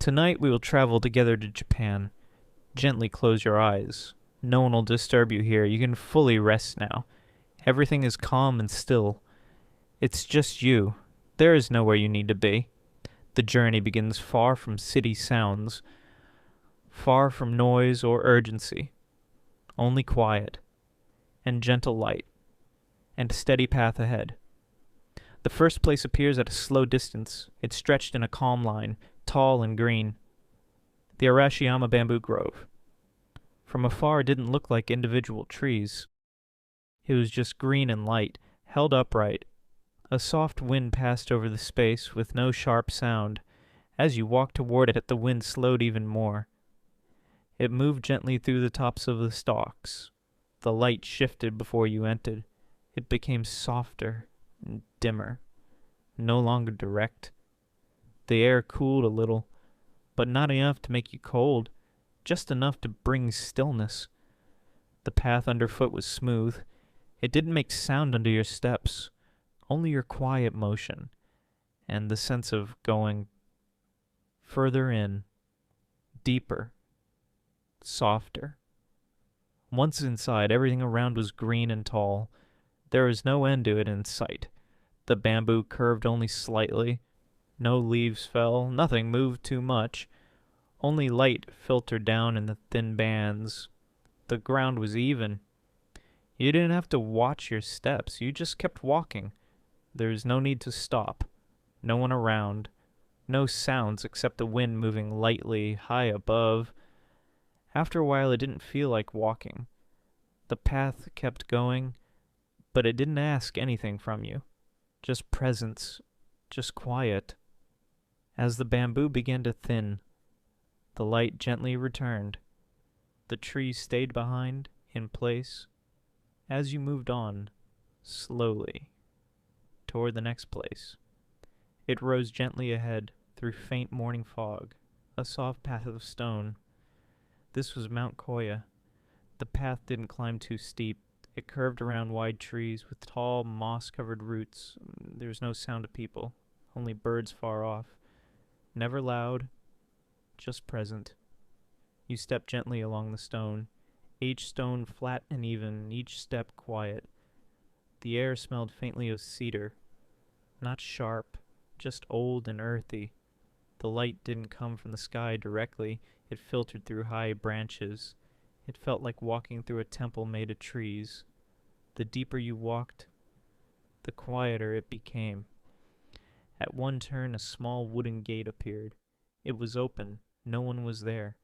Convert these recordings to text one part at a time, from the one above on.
Tonight we will travel together to Japan. Gently close your eyes. No one will disturb you here. You can fully rest now. Everything is calm and still. It's just you. There is nowhere you need to be. The journey begins far from city sounds, far from noise or urgency. Only quiet, and gentle light, and a steady path ahead. The first place appears at a slow distance. It stretched in a calm line, tall and green. The Arashiyama Bamboo Grove. From afar it didn't look like individual trees. It was just green and light, held upright. A soft wind passed over the space with no sharp sound. As you walked toward it, the wind slowed even more. It moved gently through the tops of the stalks. The light shifted before you entered. It became softer and dimmer, no longer direct. The air cooled a little, but not enough to make you cold, just enough to bring stillness. The path underfoot was smooth. It didn't make sound under your steps, only your quiet motion, and the sense of going further in, deeper, softer. Once inside, everything around was green and tall. There was no end to it in sight. The bamboo curved only slightly. No leaves fell. Nothing moved too much. Only light filtered down in the thin bands. The ground was even. You didn't have to watch your steps. You just kept walking. There was no need to stop. No one around. No sounds except the wind moving lightly high above. After a while, it didn't feel like walking. The path kept going, but it didn't ask anything from you. Just presence. Just quiet. As the bamboo began to thin, the light gently returned. The trees stayed behind, in place, as you moved on, slowly, toward the next place. It rose gently ahead, through faint morning fog, a soft path of stone. This was Mount Koya. The path didn't climb too steep. It curved around wide trees with tall, moss-covered roots. There was no sound of people, only birds far off. Never loud, just present. You stepped gently along the stone, each stone flat and even, each step quiet. The air smelled faintly of cedar, not sharp, just old and earthy. The light didn't come from the sky directly. It filtered through high branches. It felt like walking through a temple made of trees. The deeper you walked, the quieter it became. At one turn, a small wooden gate appeared. It was open. No one was there.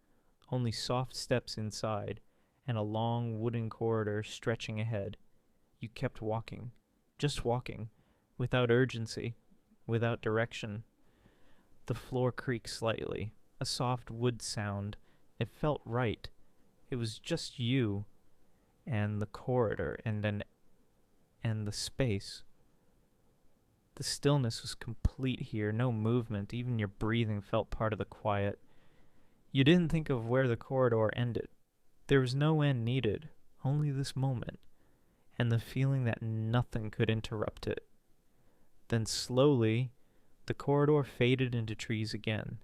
Only soft steps inside, and a long wooden corridor stretching ahead. You kept walking. Just walking. Without urgency. Without direction. The floor creaked slightly. A soft wood sound. It felt right. It was just you, and the corridor, and the space. The stillness was complete here, no movement, even your breathing felt part of the quiet. You didn't think of where the corridor ended. There was no end needed, only this moment, and the feeling that nothing could interrupt it. Then slowly, the corridor faded into trees again,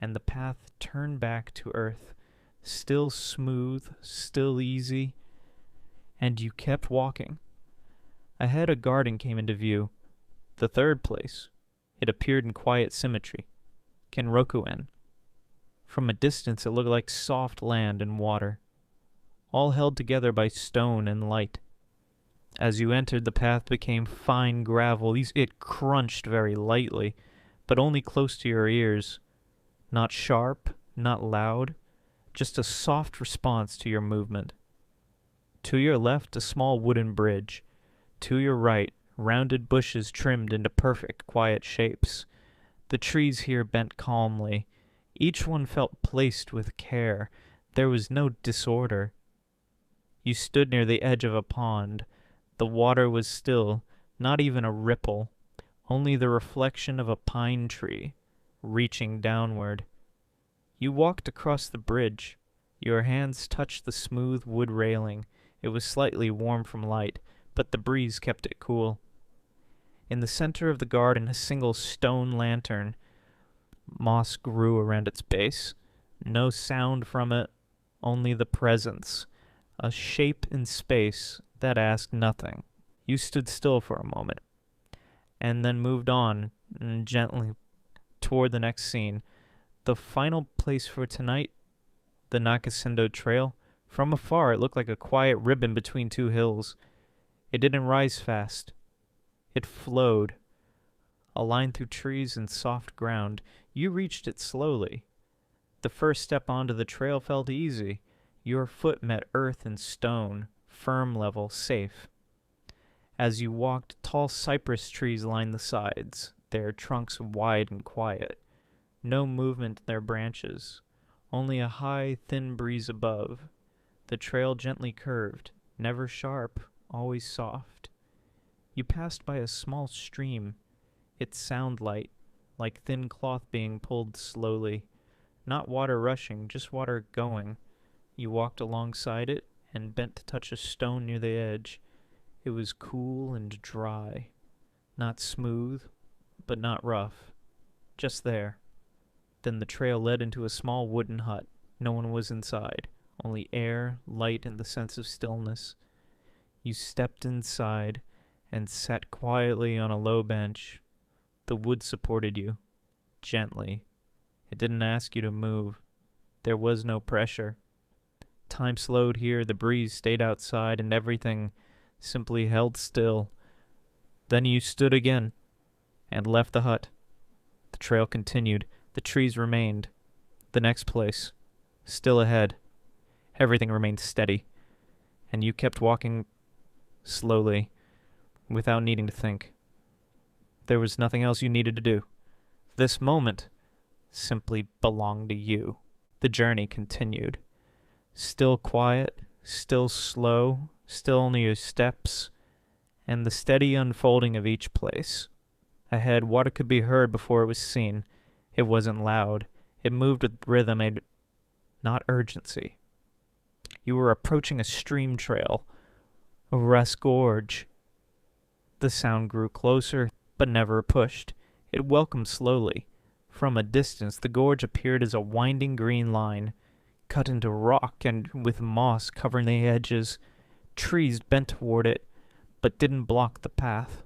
and the path turned back to earth, still smooth, still easy, and you kept walking. Ahead a garden came into view. The third place. It appeared in quiet symmetry. Kenrokuen. From a distance it looked like soft land and water, all held together by stone and light. As you entered, the path became fine gravel. It crunched very lightly, but only close to your ears. Not sharp, not loud, just a soft response to your movement. To your left, a small wooden bridge. To your right, rounded bushes trimmed into perfect, quiet shapes. The trees here bent calmly. Each one felt placed with care. There was no disorder. You stood near the edge of a pond. The water was still, not even a ripple, only the reflection of a pine tree, reaching downward. You walked across the bridge. Your hands touched the smooth wood railing. It was slightly warm from light, but the breeze kept it cool. In the center of the garden, a single stone lantern Moss grew around its base. No sound from it, only the presence. A shape in space that asked nothing. You stood still for a moment, and then moved on gently toward the next scene. The final place for tonight, the Nakasindo Trail. From afar, it looked like a quiet ribbon between two hills. It didn't rise fast. It flowed, a line through trees and soft ground. You reached it slowly. The first step onto the trail felt easy. Your foot met earth and stone, firm level, safe. As you walked, tall cypress trees lined the sides, their trunks wide and quiet. No movement in their branches, only a high, thin breeze above. The trail gently curved, never sharp, always soft. You passed by a small stream, its sound light, like thin cloth being pulled slowly. Not water rushing, just water going. You walked alongside it and bent to touch a stone near the edge. It was cool and dry. Not smooth, but not rough. Just there. Then the trail led into a small wooden hut. No one was inside. Only air, light, and the sense of stillness. You stepped inside and sat quietly on a low bench. The wood supported you, gently. It didn't ask you to move. There was no pressure. Time slowed here, the breeze stayed outside, and everything simply held still. Then you stood again and left the hut. The trail continued. The trees remained. The next place, still ahead. Everything remained steady, and you kept walking slowly, without needing to think. There was nothing else you needed to do. This moment simply belonged to you. The journey continued. Still quiet, still slow, still only your steps, and the steady unfolding of each place. Ahead, water could be heard before it was seen. It wasn't loud. It moved with rhythm and not urgency. You were approaching a stream trail, a Russ Gorge. The sound grew closer, but never pushed. It welcomed slowly. From a distance, the gorge appeared as a winding green line, cut into rock and with moss covering the edges. Trees bent toward it, but didn't block the path,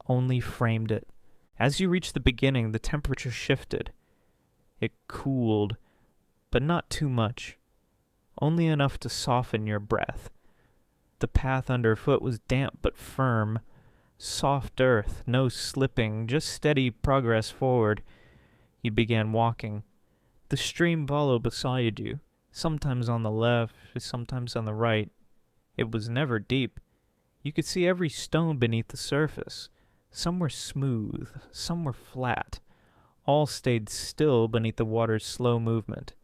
only framed it. As you reached the beginning, the temperature shifted. It cooled, but not too much, only enough to soften your breath. The path underfoot was damp but firm, soft earth, no slipping, just steady progress forward. You began walking. The stream followed beside you, sometimes on the left, sometimes on the right. It was never deep. You could see every stone beneath the surface. Some were smooth, some were flat. All stayed still beneath the water's slow movement.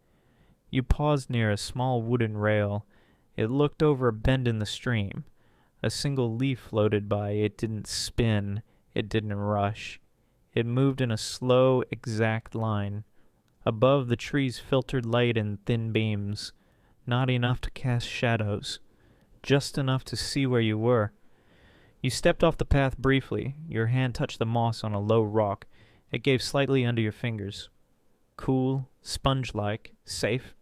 You paused near a small wooden rail. It looked over a bend in the stream. A single leaf floated by. It didn't spin. It didn't rush. It moved in a slow, exact line. Above, the trees filtered light in thin beams, not enough to cast shadows, just enough to see where you were. You stepped off the path briefly. Your hand touched the moss on a low rock. It gave slightly under your fingers. Cool, sponge-like, safe.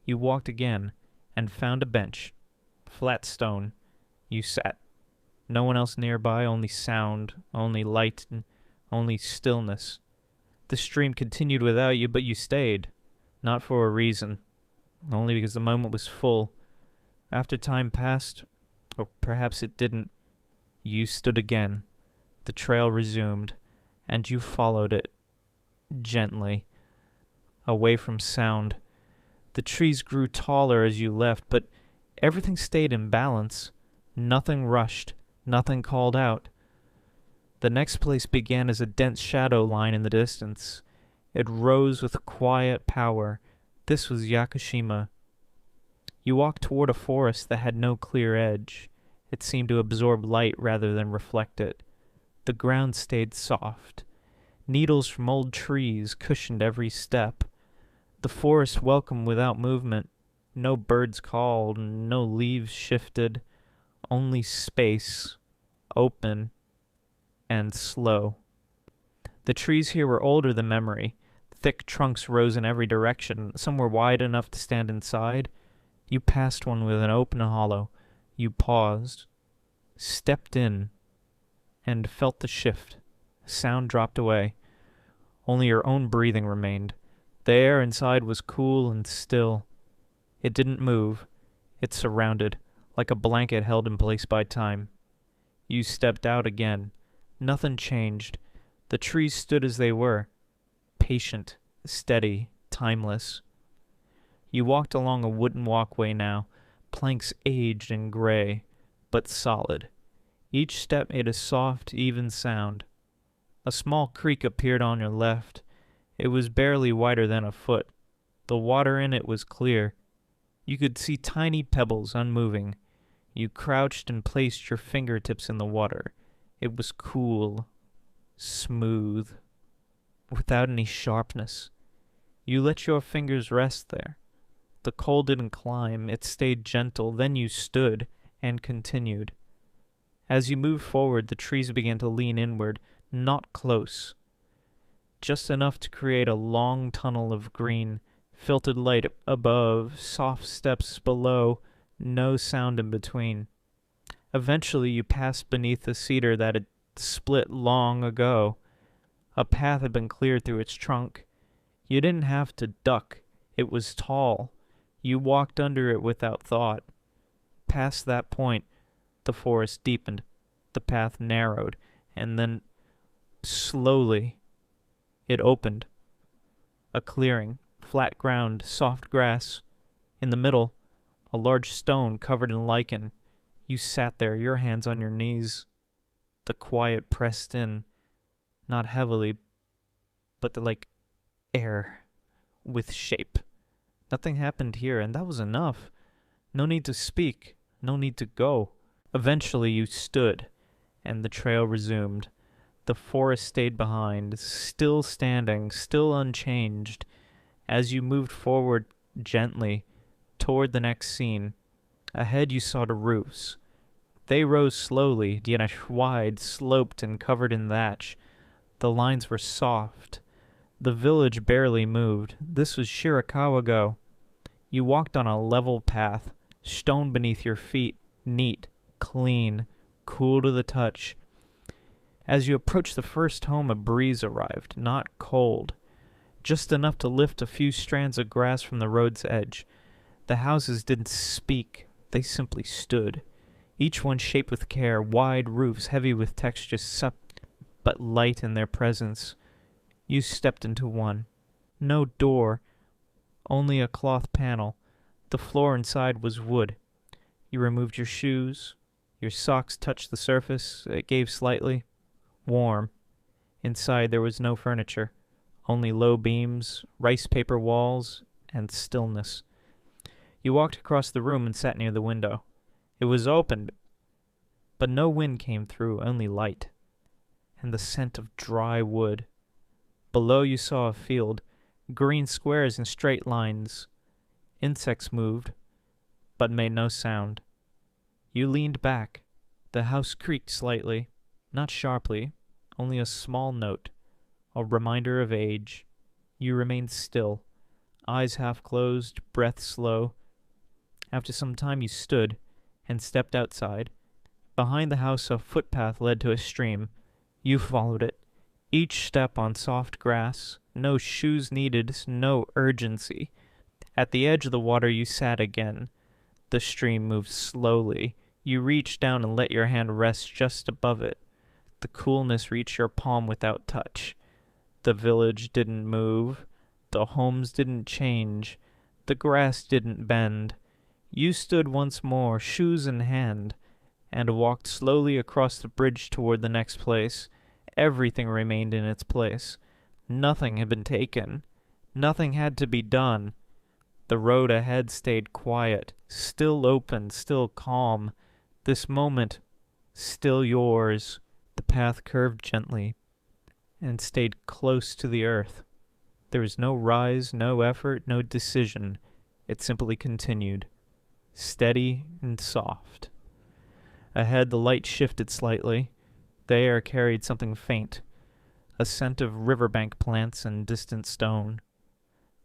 You walked again and found a bench. Flat stone. You sat. No one else nearby, only sound, only light, only stillness. The stream continued without you, but you stayed. Not for a reason. Only because the moment was full. After time passed, or perhaps it didn't, you stood again. The trail resumed, and you followed it, gently, away from sound. The trees grew taller as you left, but everything stayed in balance. Nothing rushed, nothing called out. The next place began as a dense shadow line in the distance. It rose with quiet power. This was Yakushima. You walked toward a forest that had no clear edge. It seemed to absorb light rather than reflect it. The ground stayed soft. Needles from old trees cushioned every step. The forest welcomed without movement. No birds called, no leaves shifted. Only space, open and slow. The trees here were older than memory, Thick trunks rose in every direction. Some were wide enough to stand inside. You passed one with an open hollow. You paused, stepped in, and felt the shift. Sound dropped away. Only your own breathing remained. The air inside was cool and still. It didn't move. It surrounded, like a blanket held in place by time. You stepped out again. Nothing changed. The trees stood as they were. Patient, steady, timeless. You walked along a wooden walkway now, planks aged and gray, but solid. Each step made a soft, even sound. A small creek appeared on your left. It was barely wider than a foot. The water in it was clear. You could see tiny pebbles unmoving. You crouched and placed your fingertips in the water. It was cool, smooth, without any sharpness. You let your fingers rest there. The cold didn't climb, it stayed gentle. Then you stood and continued. As you moved forward, the trees began to lean inward, not close. Just enough to create a long tunnel of green, filtered light above, soft steps below, no sound in between. Eventually you passed beneath a cedar that had split long ago. A path had been cleared through its trunk. You didn't have to duck. It was tall. You walked under it without thought. Past that point, the forest deepened. The path narrowed, and then, slowly, it opened. A clearing, flat ground, soft grass. In the middle, a large stone covered in lichen. You sat there, your hands on your knees. The quiet pressed in, not heavily, but like air, with shape. Nothing happened here, and that was enough. No need to speak, no need to go. Eventually you stood, and the trail resumed. The forest stayed behind, still standing, still unchanged. As you moved forward gently, toward the next scene, ahead you saw the roofs. They rose slowly, yet wide, sloped, and covered in thatch. The lines were soft. The village barely moved. This was Shirakawa-go. You walked on a level path, stone beneath your feet, neat, clean, cool to the touch. As you approached the first home, a breeze arrived, not cold, just enough to lift a few strands of grass from the road's edge. The houses didn't speak, they simply stood, each one shaped with care, wide roofs heavy with texture, but light in their presence. You stepped into one. No door, only a cloth panel. The floor inside was wood. You removed your shoes. Your socks touched the surface. It gave slightly. Warm. Inside there was no furniture, only low beams, rice paper walls, and stillness. You walked across the room and sat near the window. It was open, but no wind came through, only light, and the scent of dry wood. Below you saw a field, green squares and straight lines. Insects moved, but made no sound. You leaned back. The house creaked slightly, not sharply, only a small note, a reminder of age. You remained still, eyes half closed, breath slow. After some time you stood and stepped outside. Behind the house a footpath led to a stream. You followed it, each step on soft grass, no shoes needed, no urgency. At the edge of the water you sat again. The stream moved slowly. You reached down and let your hand rest just above it. The coolness reached your palm without touch. The village didn't move. The homes didn't change. The grass didn't bend. You stood once more, shoes in hand, and walked slowly across the bridge toward the next place. Everything remained in its place. Nothing had been taken. Nothing had to be done. The road ahead stayed quiet, still open, still calm. This moment, still yours. The path curved gently and stayed close to the earth. There was no rise, no effort, no decision. It simply continued, steady and soft. Ahead, the light shifted slightly. The air carried something faint, a scent of riverbank plants and distant stone.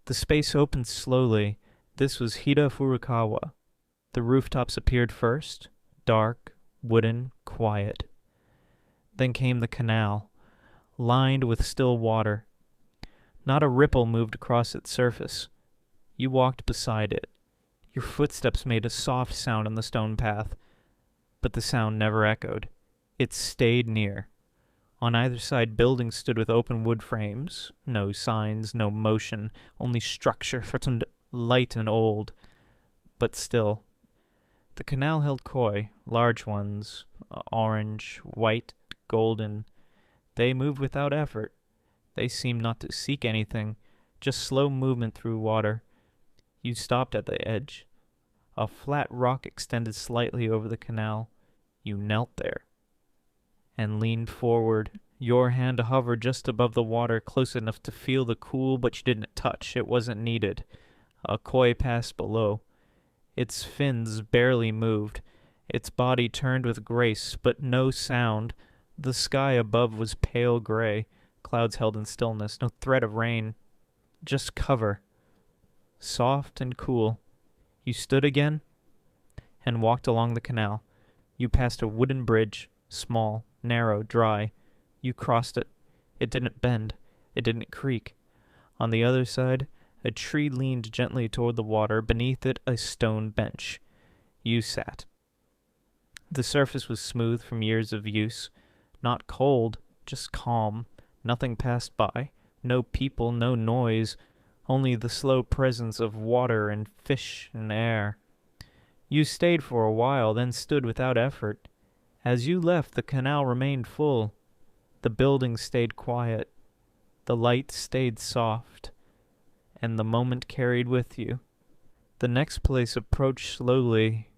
The space opened slowly. This was Hida Furukawa. The rooftops appeared first, dark, wooden, quiet. Then came the canal, lined with still water. Not a ripple moved across its surface. You walked beside it. Your footsteps made a soft sound on the stone path, but the sound never echoed. It stayed near. On either side, buildings stood with open wood frames. No signs, no motion, only structure, threatened light and old. But still. The canal held koi, large ones, orange, white, golden. They moved without effort. They seemed not to seek anything, just slow movement through water. You stopped at the edge. A flat rock extended slightly over the canal. You knelt there and leaned forward. Your hand hovered just above the water, close enough to feel the cool, but you didn't touch. It wasn't needed. A koi passed below. Its fins barely moved. Its body turned with grace, but no sound. The sky above was pale gray, clouds held in stillness, no threat of rain. Just cover. Soft and cool. You stood again and walked along the canal. You passed a wooden bridge, small, narrow, dry. You crossed it. It didn't bend. It didn't creak. On the other side, a tree leaned gently toward the water, beneath it a stone bench. You sat. The surface was smooth from years of use. Not cold, just calm. Nothing passed by. No people, no noise. Only the slow presence of water and fish and air. You stayed for a while, then stood without effort. As you left, the canal remained full. The buildings stayed quiet. The light stayed soft. And the moment carried with you. The next place approached slowly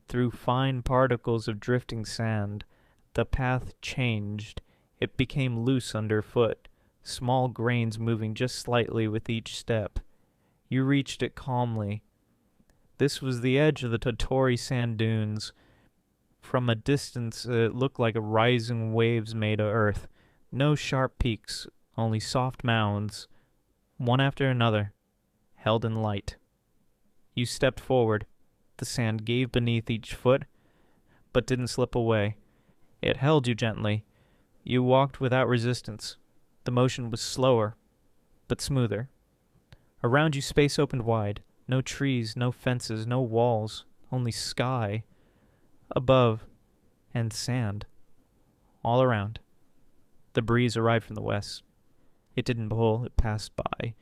through fine particles of drifting sand. The path changed. It became loose underfoot, small grains moving just slightly with each step. You reached it calmly. This was the edge of the Totori sand dunes. From a distance, it looked like rising waves made of earth. No sharp peaks, only soft mounds, one after another, held in light. You stepped forward. The sand gave beneath each foot, but didn't slip away. It held you gently. You walked without resistance. The motion was slower, but smoother. Around you space opened wide. No trees, no fences, no walls, only sky. Above, and sand. All around. The breeze arrived from the west. It didn't pull, it passed by.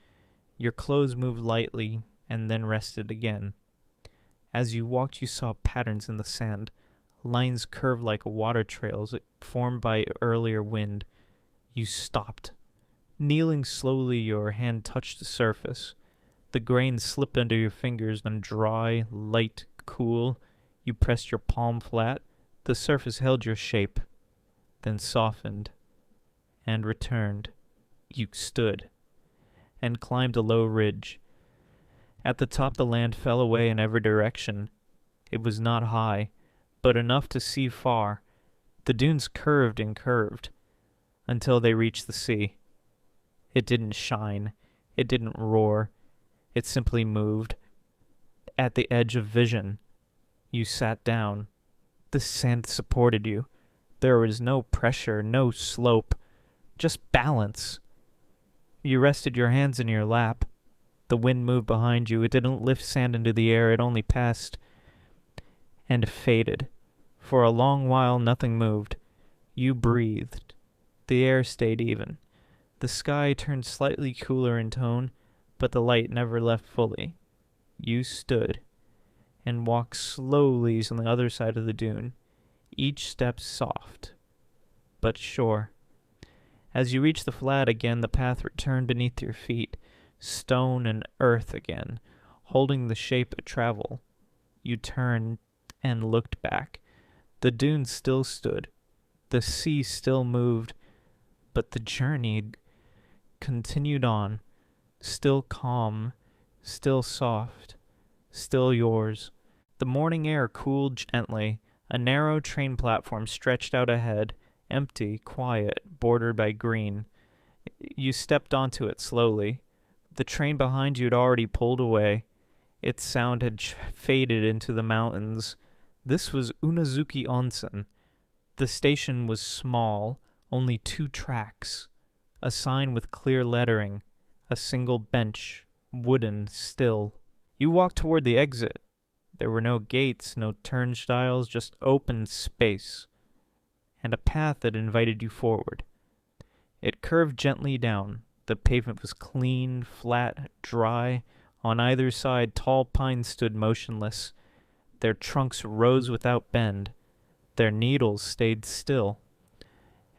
Your clothes moved lightly, and then rested again. As you walked, you saw patterns in the sand. Lines curved like water trails formed by earlier wind. You stopped. Kneeling slowly, your hand touched the surface. The grain slipped under your fingers, then dry, light, cool. You pressed your palm flat. The surface held your shape, then softened, and returned. You stood, and climbed a low ridge. At the top the land fell away in every direction. It was not high, but enough to see far. The dunes curved and curved, until they reached the sea. It didn't shine. It didn't roar. It simply moved. At the edge of vision, you sat down. The sand supported you. There was no pressure, no slope, just balance. You rested your hands in your lap. The wind moved behind you. It didn't lift sand into the air. It only passed and faded. For a long while, nothing moved. You breathed. The air stayed even. The sky turned slightly cooler in tone, but the light never left fully. You stood and walked slowly on the other side of the dune, each step soft, but sure. As you reached the flat again, the path returned beneath your feet, stone and earth again, holding the shape of travel. You turned and looked back. The dunes still stood. The sea still moved, but the journey continued on, still calm, still soft, still yours. The morning air cooled gently. A narrow train platform stretched out ahead, empty, quiet, bordered by green. You stepped onto it slowly. The train behind you had already pulled away. Its sound had faded into the mountains. This was Unazuki Onsen. The station was small, only 2 tracks, a sign with clear lettering, a single bench, wooden, still. You walked toward the exit. There were no gates, no turnstiles, just open space, and a path that invited you forward. It curved gently down. The pavement was clean, flat, dry. On either side, tall pines stood motionless. Their trunks rose without bend. Their needles stayed still.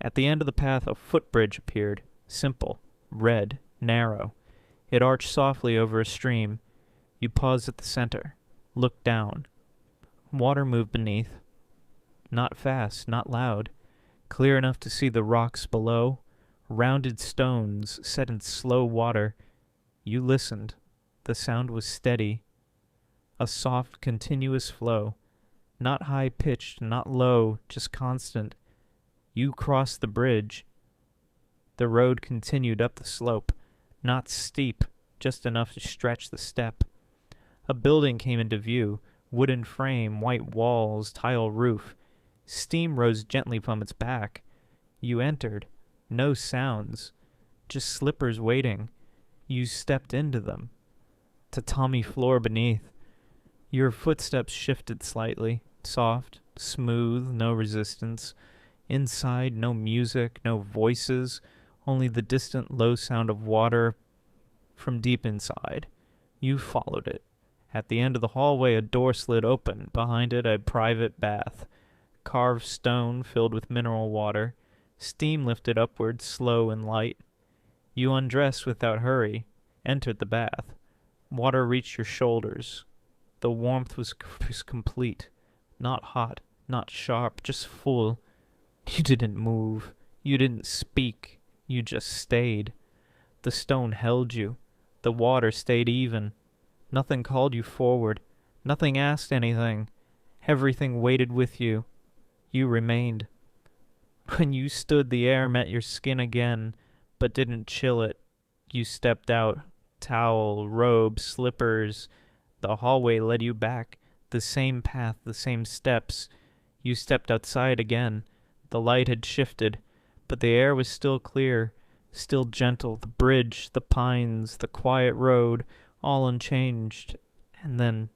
At the end of the path, a footbridge appeared, simple, red, narrow. It arched softly over a stream. You paused at the center, looked down. Water moved beneath. Not fast, not loud. Clear enough to see the rocks below. Rounded stones set in slow water. You listened. The sound was steady. A soft, continuous flow. Not high-pitched, not low, just constant. You crossed the bridge. The road continued up the slope. Not steep, just enough to stretch the step. A building came into view. Wooden frame, white walls, tile roof. Steam rose gently from its back. You entered. No sounds. Just slippers waiting. You stepped into them. Tatami floor beneath. Your footsteps shifted slightly. Soft, smooth, no resistance. Inside, no music, no voices, only the distant low sound of water from deep inside. You followed it. At the end of the hallway, a door slid open. Behind it, a private bath. Carved stone filled with mineral water. Steam lifted upward, slow and light. You undressed without hurry, entered the bath. Water reached your shoulders. The warmth was complete. Not hot, not sharp, just full. You didn't move. You didn't speak. You just stayed. The stone held you. The water stayed even. Nothing called you forward. Nothing asked anything. Everything waited with you. You remained. When you stood, the air met your skin again, but didn't chill it. You stepped out. Towel, robe, slippers. The hallway led you back. The same path, the same steps. You stepped outside again. The light had shifted, but the air was still clear, still gentle. The bridge, the pines, the quiet road, all unchanged. And then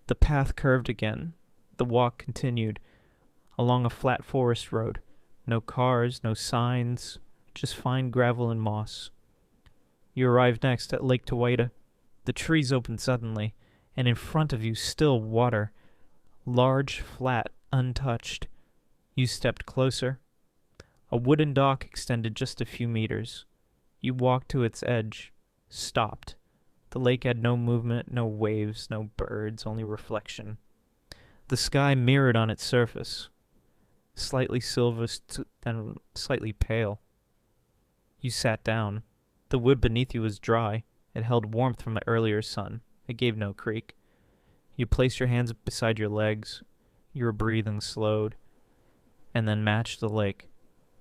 the path curved again. The walk continued along a flat forest road. No cars, no signs, just fine gravel and moss. You arrived next at Lake Tawaita. The trees opened suddenly, and in front of you still water, large, flat, untouched. You stepped closer. A wooden dock extended just a few meters. You walked to its edge, stopped. The lake had no movement, no waves, no birds, only reflection. The sky mirrored on its surface, slightly silver, then slightly pale. You sat down. The wood beneath you was dry. It held warmth from the earlier sun. It gave no creak. You placed your hands beside your legs. Your breathing slowed, and then matched the lake.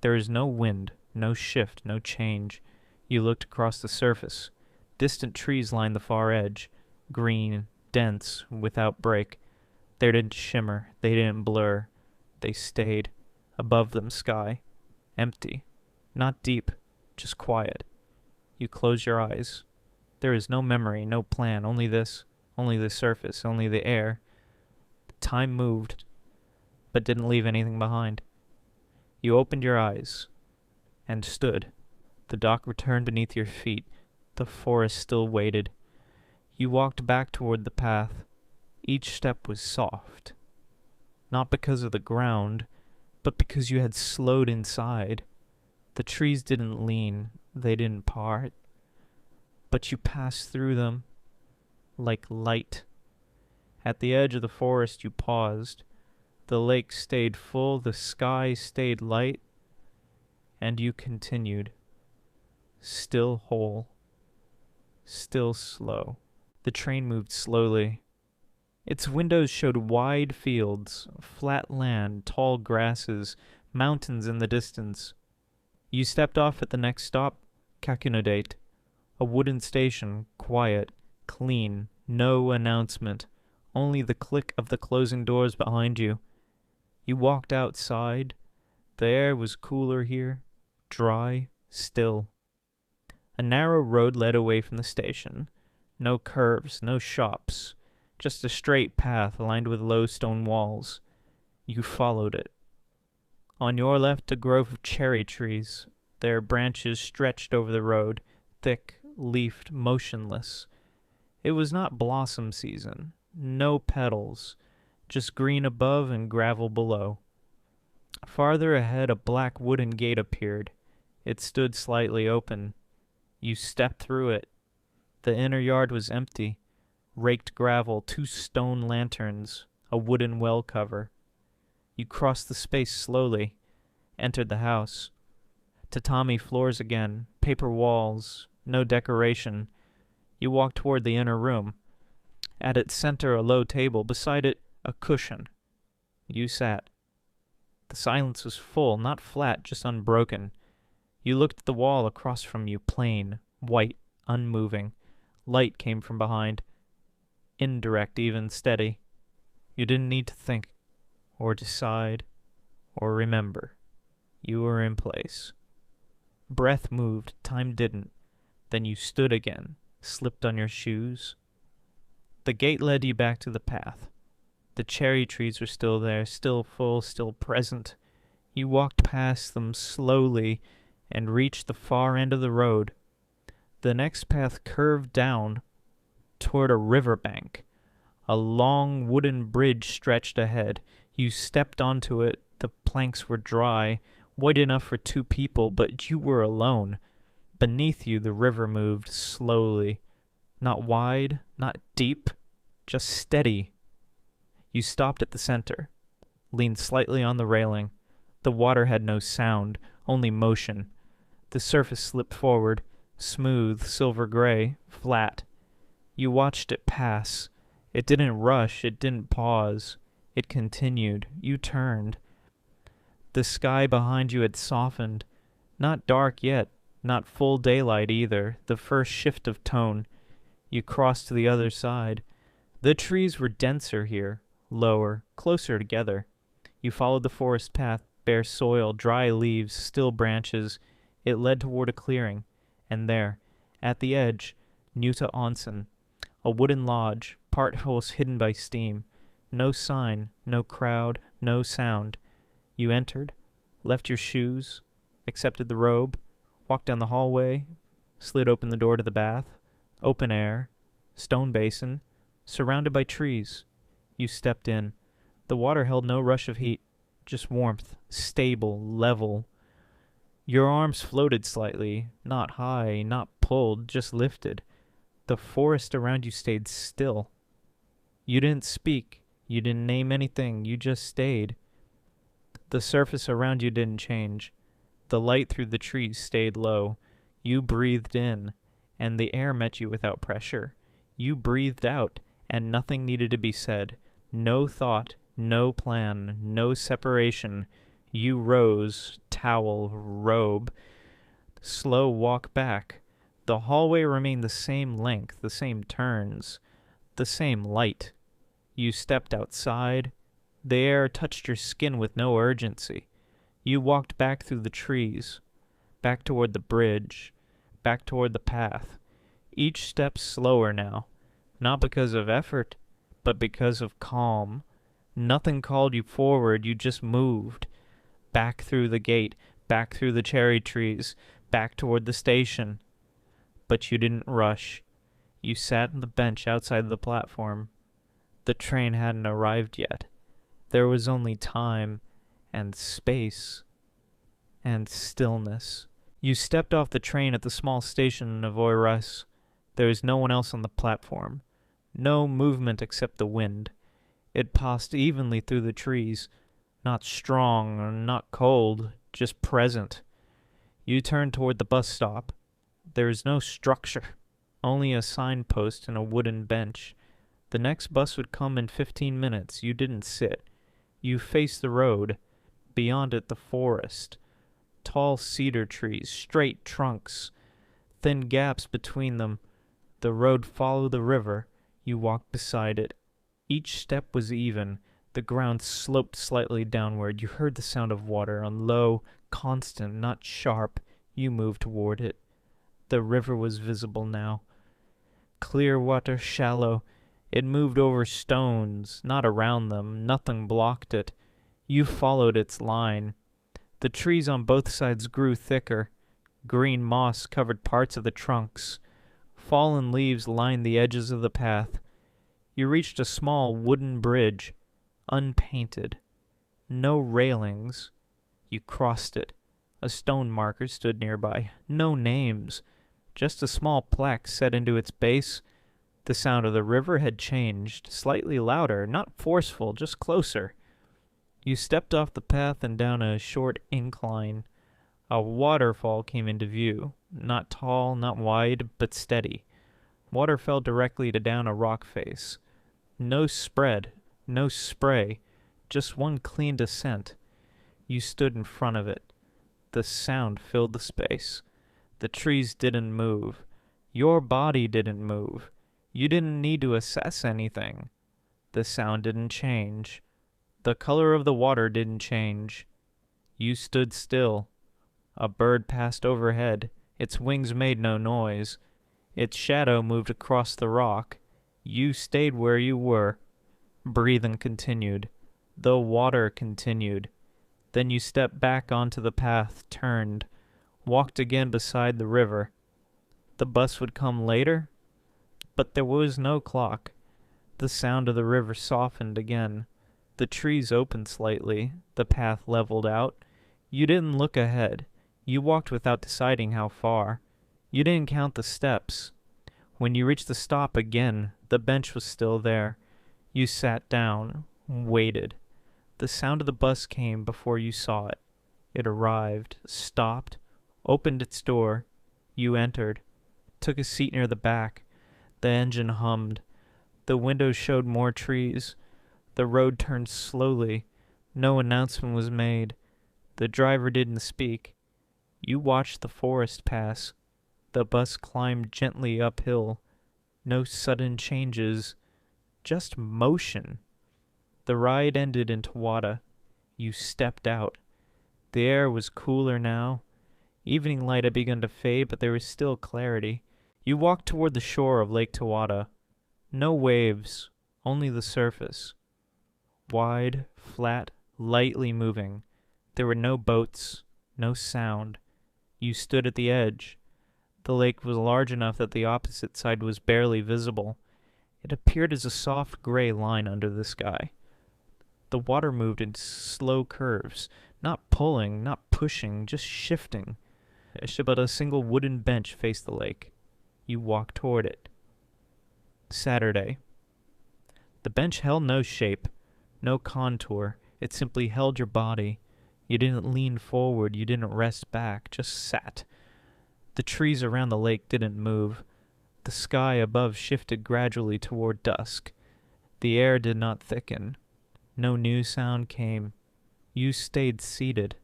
There is no wind, no shift, no change. You looked across the surface. Distant trees lined the far edge, green, dense, without break. They didn't shimmer, they didn't blur. They stayed. Above them, sky. Empty. Not deep, just quiet. You close your eyes. There is no memory, no plan, only this, only the surface, only the air. Time moved, but didn't leave anything behind. You opened your eyes and stood. The dock returned beneath your feet. The forest still waited. You walked back toward the path. Each step was soft. Not because of the ground, but because you had slowed inside. The trees didn't lean, they didn't part, but you passed through them like light. At the edge of the forest you paused. The lake stayed full, the sky stayed light, and you continued, still whole, still slow. The train moved slowly. Its windows showed wide fields, flat land, tall grasses, mountains in the distance. You stepped off at the next stop, Kakunodate. A wooden station, quiet, clean, no announcement, only the click of the closing doors behind you. You walked outside. The air was cooler here, dry, still. A narrow road led away from the station. No curves, no shops, just a straight path lined with low stone walls. You followed it. On your left, a grove of cherry trees. Their branches stretched over the road, thick, leafed, motionless. It was not blossom season. No petals, just green above and gravel below. Farther ahead, a black wooden gate appeared. It stood slightly open. You stepped through it. The inner yard was empty. Raked gravel, 2 stone lanterns, a wooden well cover. You crossed the space slowly, entered the house. Tatami floors again, paper walls, no decoration. You walked toward the inner room. At its center, a low table, beside it, a cushion. You sat. The silence was full, not flat, just unbroken. You looked at the wall across from you, plain, white, unmoving. Light came from behind. Indirect, even, steady. You didn't need to think, or decide, or remember. You were in place. Breath moved, time didn't. Then you stood again, slipped on your shoes. The gate led you back to the path. The cherry trees were still there, still full, still present. You walked past them slowly and reached the far end of the road. The next path curved down toward a riverbank. A long wooden bridge stretched ahead. You stepped onto it. The planks were dry, wide enough for 2 people, but you were alone. Beneath you, the river moved slowly. Not wide, not deep, just steady. You stopped at the center, leaned slightly on the railing. The water had no sound, only motion. The surface slipped forward, smooth, silver gray, flat. You watched it pass. It didn't rush, it didn't pause. It continued. You turned. The sky behind you had softened. Not dark yet, not full daylight either, the first shift of tone. You crossed to the other side. The trees were denser here, lower, closer together. You followed the forest path, bare soil, dry leaves, still branches. It led toward a clearing, and there, at the edge, Nuta Onsen, a wooden lodge, part house hidden by steam. No sign, no crowd, no sound. You entered, left your shoes, accepted the robe, walked down the hallway, slid open the door to the bath. Open air, stone basin, surrounded by trees. You stepped in. The water held no rush of heat, just warmth, stable, level. Your arms floated slightly, not high, not pulled, just lifted. The forest around you stayed still. You didn't speak, you didn't name anything, you just stayed. The surface around you didn't change. The light through the trees stayed low. You breathed in, and the air met you without pressure. You breathed out, and nothing needed to be said. No thought, no plan, no separation. You rose, towel, robe. Slow walk back. The hallway remained the same length, the same turns, the same light. You stepped outside. The air touched your skin with no urgency. You walked back through the trees, back toward the bridge, back toward the path. Each step slower now, not because of effort, but because of calm. Nothing called you forward, you just moved. Back through the gate, back through the cherry trees, back toward the station. But you didn't rush. You sat on the bench outside the platform. The train hadn't arrived yet. There was only time, and space, and stillness. You stepped off the train at the small station of Oiras. There was no one else on the platform. No movement except the wind. It passed evenly through the trees, not strong or not cold, just present. You turned toward the bus stop. There is no structure, only a signpost and a wooden bench. The next bus would come in 15 minutes. You didn't sit. You faced the road. Beyond it, the forest. Tall cedar trees, straight trunks, thin gaps between them. The road followed the river. You walked beside it. Each step was even. The ground sloped slightly downward. You heard the sound of water, on low, constant, not sharp. You moved toward it. The river was visible now. Clear water, shallow. It moved over stones, not around them. Nothing blocked it. You followed its line. The trees on both sides grew thicker. Green moss covered parts of the trunks. Fallen leaves lined the edges of the path. You reached a small wooden bridge, unpainted. No railings. You crossed it. A stone marker stood nearby. No names. Just a small plaque set into its base. The sound of the river had changed, slightly louder, not forceful, just closer. You stepped off the path and down a short incline. A waterfall came into view, not tall, not wide, but steady. Water fell directly down a rock face. No spread, no spray, just one clean descent. You stood in front of it. The sound filled the space. The trees didn't move. Your body didn't move. You didn't need to assess anything. The sound didn't change. The color of the water didn't change. You stood still. A bird passed overhead. Its wings made no noise. Its shadow moved across the rock. You stayed where you were. Breathing continued. The water continued. Then you stepped back onto the path, turned, walked again beside the river. The bus would come later, but there was no clock. The sound of the river softened again. The trees opened slightly. The path leveled out. You didn't look ahead. You walked without deciding how far. You didn't count the steps. When you reached the stop again, the bench was still there. You sat down, waited. The sound of the bus came before you saw it. It arrived, stopped, opened its door. You entered, took a seat near the back. The engine hummed. The windows showed more trees. The road turned slowly. No announcement was made. The driver didn't speak. You watched the forest pass. The bus climbed gently uphill. No sudden changes, just motion. The ride ended in Tawada. You stepped out. The air was cooler now. Evening light had begun to fade, but there was still clarity. You walked toward the shore of Lake Tawada. No waves, only the surface. Wide, flat, lightly moving. There were no boats, no sound. You stood at the edge. The lake was large enough that the opposite side was barely visible. It appeared as a soft gray line under the sky. The water moved in slow curves, not pulling, not pushing, just shifting. But a single wooden bench faced the lake. You walked toward it. Saturday. The bench held no shape, no contour. It simply held your body. You didn't lean forward, you didn't rest back, just sat. The trees around the lake didn't move. The sky above shifted gradually toward dusk. The air did not thicken. No new sound came. You stayed seated.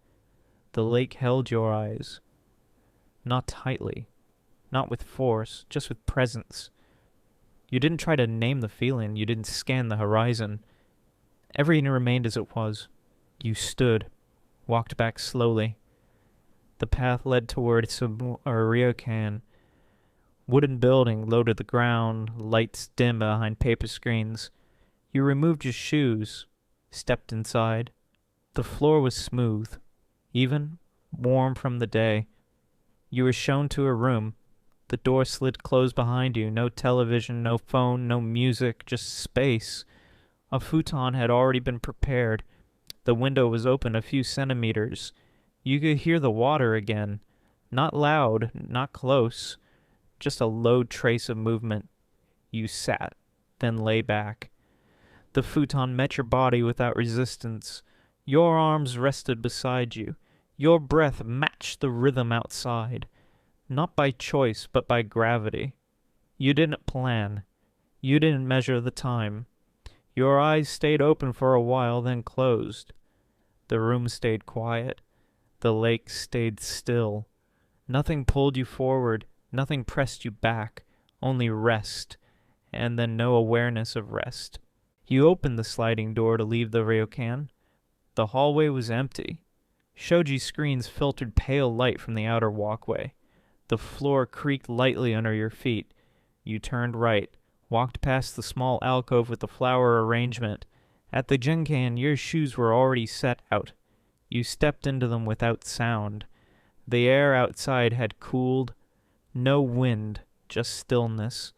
The lake held your eyes. Not tightly, not with force, just with presence. You didn't try to name the feeling. You didn't scan the horizon. Everything remained as it was. You stood, walked back slowly. The path led toward Ryokan. Wooden building low to the ground, lights dim behind paper screens. You removed your shoes, stepped inside. The floor was smooth, even, warm from the day. You were shown to a room. The door slid closed behind you. No television, no phone, no music, just space. A futon had already been prepared. The window was open a few centimeters. You could hear the water again. Not loud, not close. Just a low trace of movement. You sat, then lay back. The futon met your body without resistance. Your arms rested beside you. Your breath matched the rhythm outside. Not by choice, but by gravity. You didn't plan. You didn't measure the time. Your eyes stayed open for a while, then closed. The room stayed quiet. The lake stayed still. Nothing pulled you forward, nothing pressed you back, only rest, and then no awareness of rest. You opened the sliding door to leave the ryokan. The hallway was empty. Shoji screens filtered pale light from the outer walkway. The floor creaked lightly under your feet. You turned right, walked past the small alcove with the flower arrangement. At the Genkan, your shoes were already set out. You stepped into them without sound. The air outside had cooled. No wind, just stillness.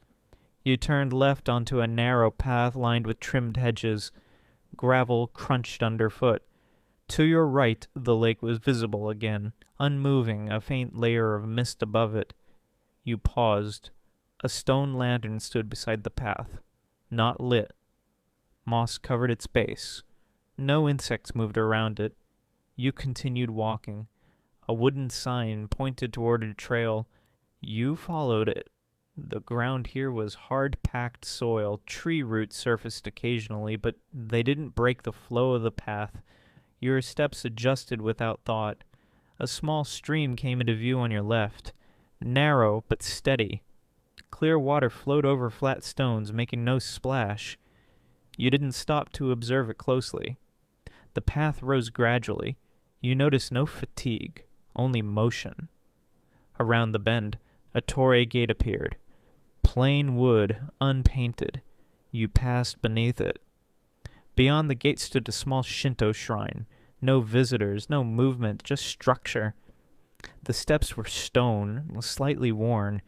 You turned left onto a narrow path lined with trimmed hedges. Gravel crunched underfoot. To your right, the lake was visible again, unmoving, a faint layer of mist above it. You paused. A stone lantern stood beside the path, not lit. Moss covered its base. No insects moved around it. You continued walking. A wooden sign pointed toward a trail. You followed it. The ground here was hard-packed soil. Tree roots surfaced occasionally, but they didn't break the flow of the path. Your steps adjusted without thought. A small stream came into view on your left, narrow but steady. Clear water flowed over flat stones, making no splash. You didn't stop to observe it closely. The path rose gradually. You noticed no fatigue, only motion. Around the bend, a torii gate appeared. Plain wood, unpainted. You passed beneath it. Beyond the gate stood a small Shinto shrine. No visitors, no movement, just structure. The steps were stone, slightly worn.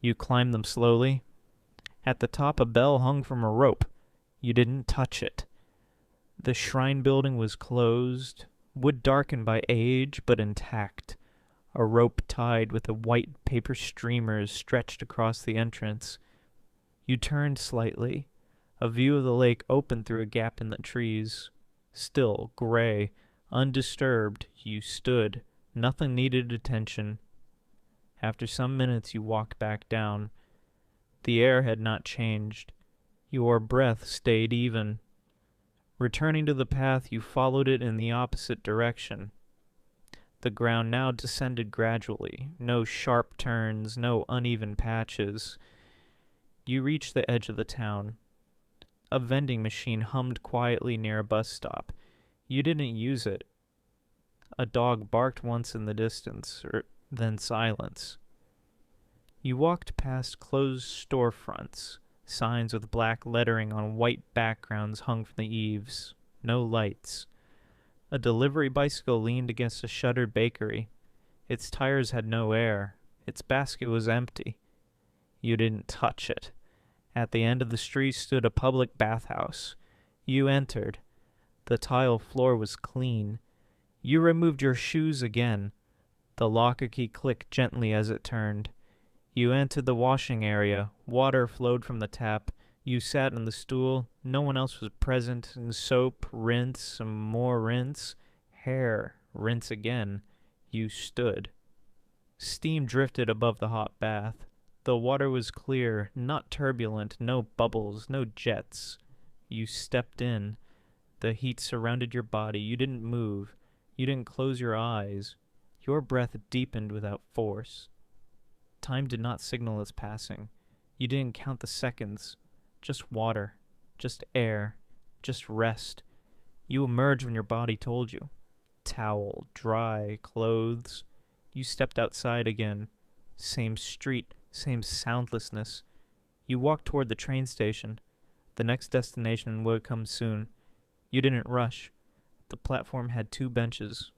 You climbed them slowly. At the top, a bell hung from a rope. You didn't touch it. The shrine building was closed, wood darkened by age, but intact. A rope tied with a white paper streamers stretched across the entrance. You turned slightly. A view of the lake opened through a gap in the trees. Still, gray, undisturbed, you stood. Nothing needed attention. After some minutes you walked back down. The air had not changed. Your breath stayed even. Returning to the path, you followed it in the opposite direction. The ground now descended gradually. No sharp turns, no uneven patches. You reached the edge of the town. A vending machine hummed quietly near a bus stop. You didn't use it. A dog barked once in the distance, then silence. You walked past closed storefronts. Signs with black lettering on white backgrounds hung from the eaves. No lights. A delivery bicycle leaned against a shuttered bakery. Its tires had no air. Its basket was empty. You didn't touch it. At the end of the street stood a public bathhouse. You entered. The tile floor was clean. You removed your shoes again. The locker key clicked gently as it turned. You entered the washing area. Water flowed from the tap. You sat on the stool. No one else was present. And soap, rinse, some more rinse. Hair, rinse again. You stood. Steam drifted above the hot bath. The water was clear, not turbulent, no bubbles, no jets. You stepped in. The heat surrounded your body. You didn't move. You didn't close your eyes. Your breath deepened without force. Time did not signal its passing. You didn't count the seconds. Just water. Just air. Just rest. You emerged when your body told you. Towel, dry, clothes. You stepped outside again. Same street, same soundlessness. You walked toward the train station. The next destination would come soon. You didn't rush. The platform had 2 benches.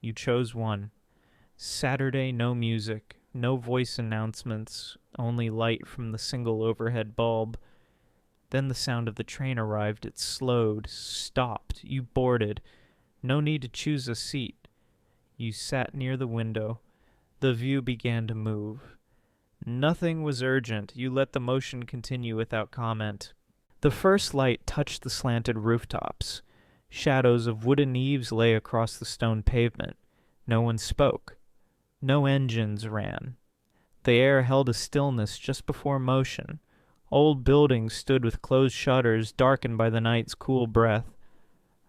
You chose one. Saturday, no music. No voice announcements, only light from the single overhead bulb. Then the sound of the train arrived. It slowed, stopped. You boarded. No need to choose a seat. You sat near the window. The view began to move. Nothing was urgent. You let the motion continue without comment. The first light touched the slanted rooftops. Shadows of wooden eaves lay across the stone pavement. No one spoke. No engines ran. The air held a stillness just before motion. Old buildings stood with closed shutters, darkened by the night's cool breath.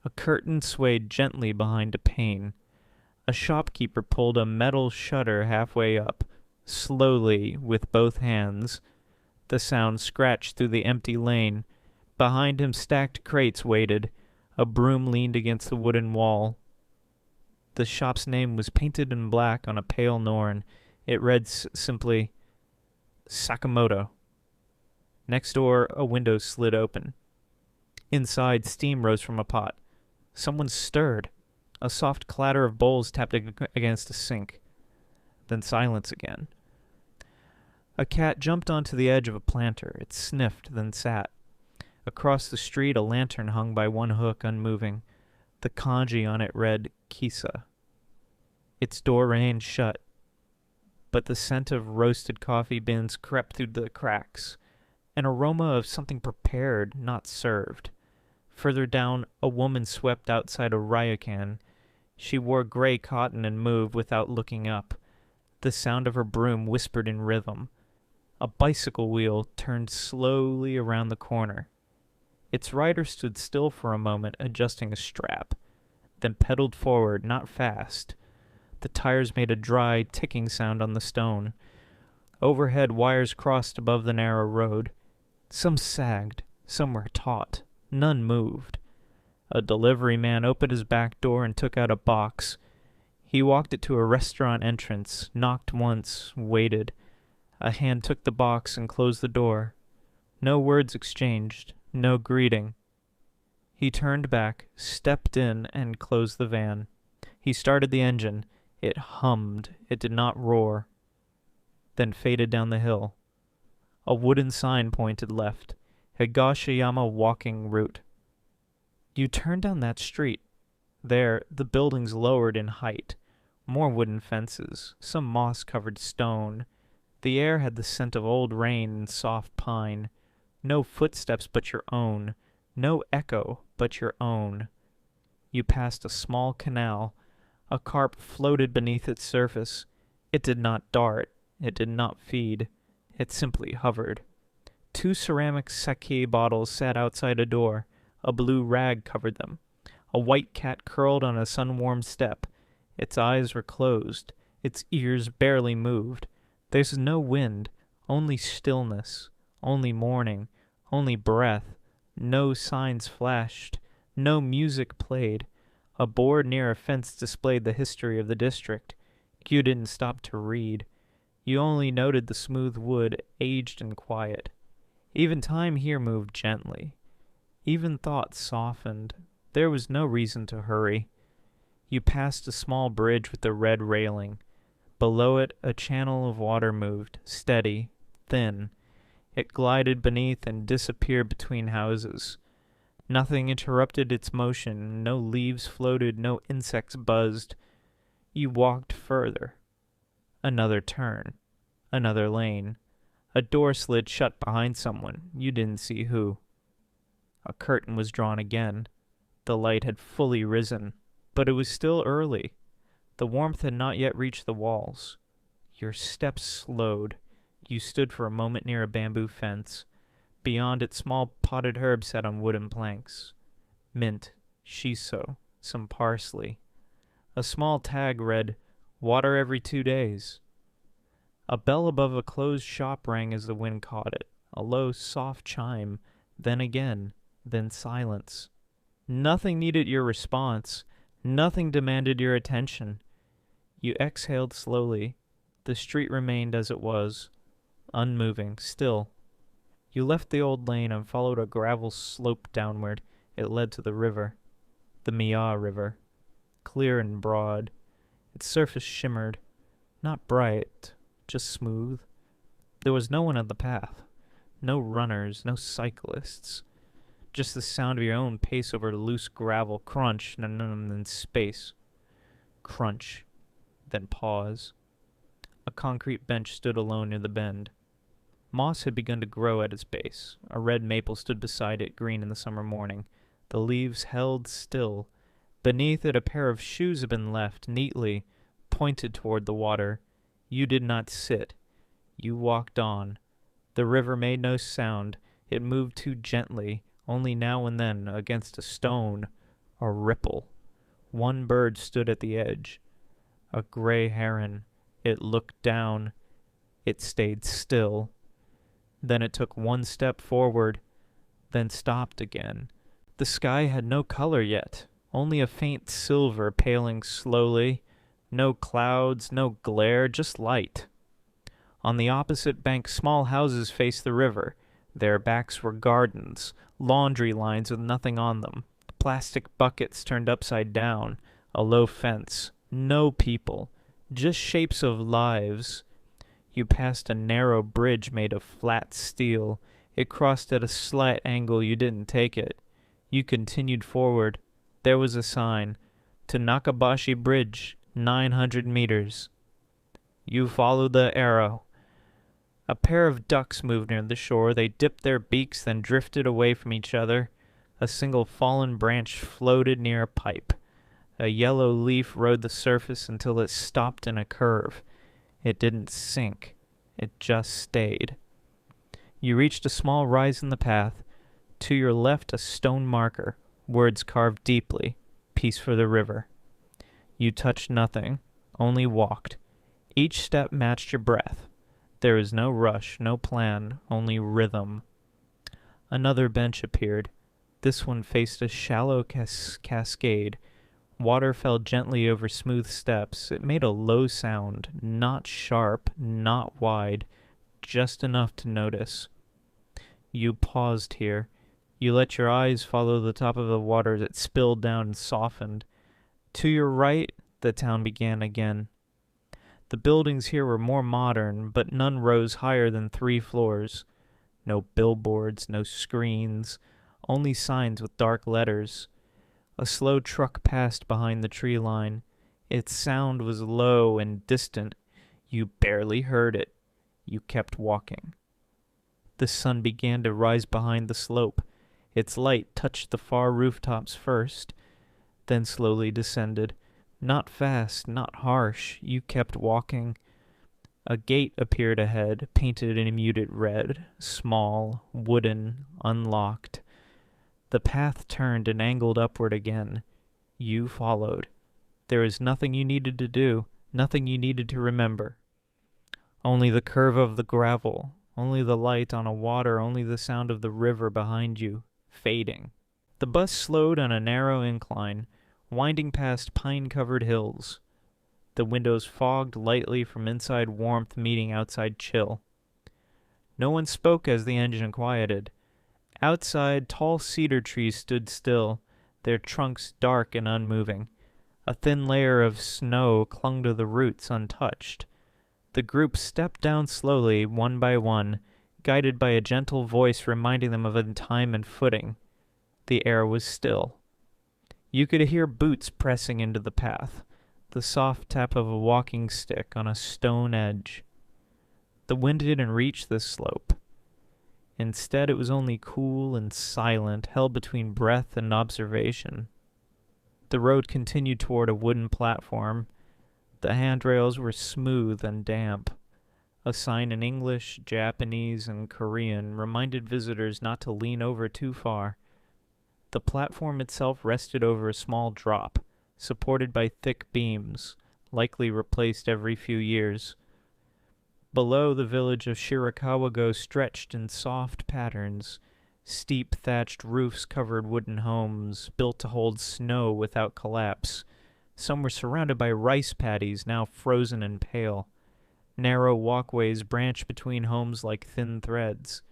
A curtain swayed gently behind a pane. A shopkeeper pulled a metal shutter halfway up, slowly with both hands. The sound scratched through the empty lane. Behind him stacked crates waited. A broom leaned against the wooden wall. The shop's name was painted in black on a pale norn. It read simply, Sakamoto. Next door, a window slid open. Inside, steam rose from a pot. Someone stirred. A soft clatter of bowls tapped against a sink. Then silence again. A cat jumped onto the edge of a planter. It sniffed, then sat. Across the street, a lantern hung by one hook, unmoving. The kanji on it read Kisa. Its door remained shut, but the scent of roasted coffee beans crept through the cracks. An aroma of something prepared, not served. Further down, a woman swept outside a ryokan. She wore gray cotton and moved without looking up. The sound of her broom whispered in rhythm. A bicycle wheel turned slowly around the corner. Its rider stood still for a moment, adjusting a strap, then pedaled forward, not fast. The tires made a dry, ticking sound on the stone. Overhead, wires crossed above the narrow road. Some sagged, some were taut. None moved. A delivery man opened his back door and took out a box. He walked it to a restaurant entrance, knocked once, waited. A hand took the box and closed the door. No words exchanged, no greeting. He turned back, stepped in, and closed the van. He started the engine. It hummed. It did not roar. Then faded down the hill. A wooden sign pointed left. Higashiyama walking route. You turned down that street. There, the buildings lowered in height. More wooden fences, some moss-covered stone. The air had the scent of old rain and soft pine. No footsteps but your own. No echo but your own. You passed a small canal. A carp floated beneath its surface. It did not dart. It did not feed. It simply hovered. 2 ceramic sake bottles sat outside a door. A blue rag covered them. A white cat curled on a sun-warmed step. Its eyes were closed. Its ears barely moved. There's no wind, only stillness, only morning, only breath. No signs flashed. No music played. A board near a fence displayed the history of the district. You didn't stop to read. You only noted the smooth wood, aged and quiet. Even time here moved gently. Even thought softened. There was no reason to hurry. You passed a small bridge with a red railing. Below it, a channel of water moved, steady, thin. It glided beneath and disappeared between houses. Nothing interrupted its motion. No leaves floated, no insects buzzed. You walked further. Another turn. Another lane. A door slid shut behind someone. You didn't see who. A curtain was drawn again. The light had fully risen, but it was still early. The warmth had not yet reached the walls. Your steps slowed. You stood for a moment near a bamboo fence. Beyond it, small potted herbs sat on wooden planks. Mint, shiso, some parsley. A small tag read, "Water every 2 days." A bell above a closed shop rang as the wind caught it. A low, soft chime. Then again. Then silence. Nothing needed your response. Nothing demanded your attention. You exhaled slowly. The street remained as it was, unmoving, still. You left the old lane and followed a gravel slope downward. It led to the river. The Mia River. Clear and broad. Its surface shimmered. Not bright, just smooth. There was no one on the path. No runners, no cyclists. Just the sound of your own pace over loose gravel. Crunch, and then space. Crunch, then pause. A concrete bench stood alone near the bend. Moss had begun to grow at its base. A red maple stood beside it, green in the summer morning. The leaves held still. Beneath it a pair of shoes had been left, neatly, pointed toward the water. You did not sit. You walked on. The river made no sound. It moved too gently, only now and then, against a stone, a ripple. One bird stood at the edge. A gray heron. It looked down. It stayed still. Then it took one step forward, then stopped again. The sky had no color yet, only a faint silver paling slowly. No clouds, no glare, just light. On the opposite bank, small houses faced the river. Their backs were gardens, laundry lines with nothing on them, plastic buckets turned upside down, a low fence, no people, just shapes of lives. You passed a narrow bridge made of flat steel. It crossed at a slight angle. You didn't take it. You continued forward. There was a sign, to Nakabashi Bridge, 900 meters. You followed the arrow. A pair of ducks moved near the shore. They dipped their beaks, then drifted away from each other. A single fallen branch floated near a pipe. A yellow leaf rode the surface until it stopped in a curve. It didn't sink. It just stayed. You reached a small rise in the path. To your left, a stone marker, words carved deeply, peace for the river. You touched nothing, only walked. Each step matched your breath. There was no rush, no plan, only rhythm. Another bench appeared. This one faced a shallow cascade. Water fell gently over smooth steps. It made a low sound, not sharp, not wide, just enough to notice. You paused here. You let your eyes follow the top of the water that spilled down and softened. To your right, the town began again. The buildings here were more modern, but none rose higher than 3 floors. No billboards, no screens, only signs with dark letters. A slow truck passed behind the tree line. Its sound was low and distant. You barely heard it. You kept walking. The sun began to rise behind the slope. Its light touched the far rooftops first, then slowly descended. Not fast, not harsh. You kept walking. A gate appeared ahead, painted in a muted red, small, wooden, unlocked. The path turned and angled upward again. You followed. There was nothing you needed to do, nothing you needed to remember. Only the curve of the gravel, only the light on a water, only the sound of the river behind you, fading. The bus slowed on a narrow incline, winding past pine-covered hills. The windows fogged lightly from inside warmth meeting outside chill. No one spoke as the engine quieted. Outside, tall cedar trees stood still, their trunks dark and unmoving. A thin layer of snow clung to the roots untouched. The group stepped down slowly, one by one, guided by a gentle voice reminding them of time and footing. The air was still. You could hear boots pressing into the path, the soft tap of a walking stick on a stone edge. The wind didn't reach this slope. Instead, it was only cool and silent, held between breath and observation. The road continued toward a wooden platform. The handrails were smooth and damp. A sign in English, Japanese, and Korean reminded visitors not to lean over too far. The platform itself rested over a small drop, supported by thick beams, likely replaced every few years. Below, the village of Shirakawa-go stretched in soft patterns. Steep thatched roofs covered wooden homes, built to hold snow without collapse. Some were surrounded by rice paddies, now frozen and pale. Narrow walkways branched between homes like thin threads.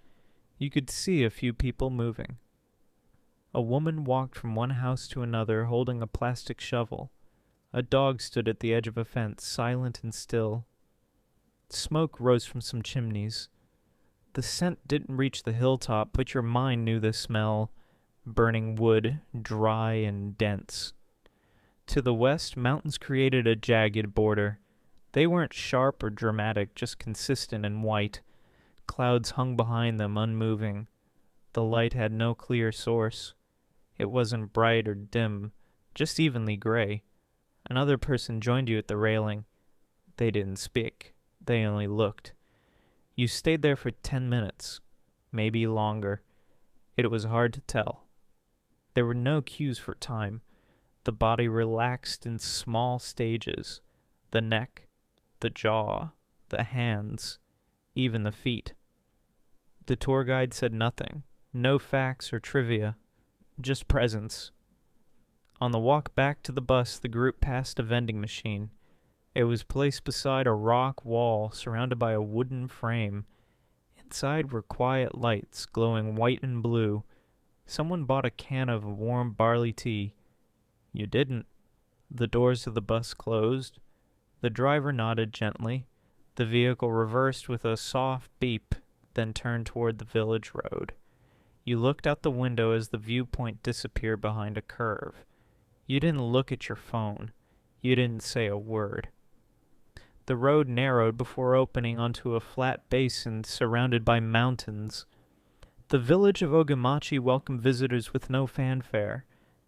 You could see a few people moving. A woman walked from one house to another, holding a plastic shovel. A dog stood at the edge of a fence, silent and still. Smoke rose from some chimneys. The scent didn't reach the hilltop, but your mind knew the smell. Burning wood, dry and dense. To the west, mountains created a jagged border. They weren't sharp or dramatic, just consistent and white. Clouds hung behind them, unmoving. The light had no clear source. It wasn't bright or dim, just evenly gray. Another person joined you at the railing. They didn't speak. They only looked. You stayed there for 10 minutes, maybe longer. It was hard to tell. There were no cues for time. The body relaxed in small stages. The neck, the jaw, the hands, even the feet. The tour guide said nothing. No facts or trivia. Just presence. On the walk back to the bus, the group passed a vending machine. It was placed beside a rock wall surrounded by a wooden frame. Inside were quiet lights glowing white and blue. Someone bought a can of warm barley tea. You didn't. The doors of the bus closed. The driver nodded gently. The vehicle reversed with a soft beep, then turned toward the village road. You looked out the window as the viewpoint disappeared behind a curve. You didn't look at your phone. You didn't say a word. The road narrowed before opening onto a flat basin surrounded by mountains. The village of Ogamachi welcomed visitors with no fanfare,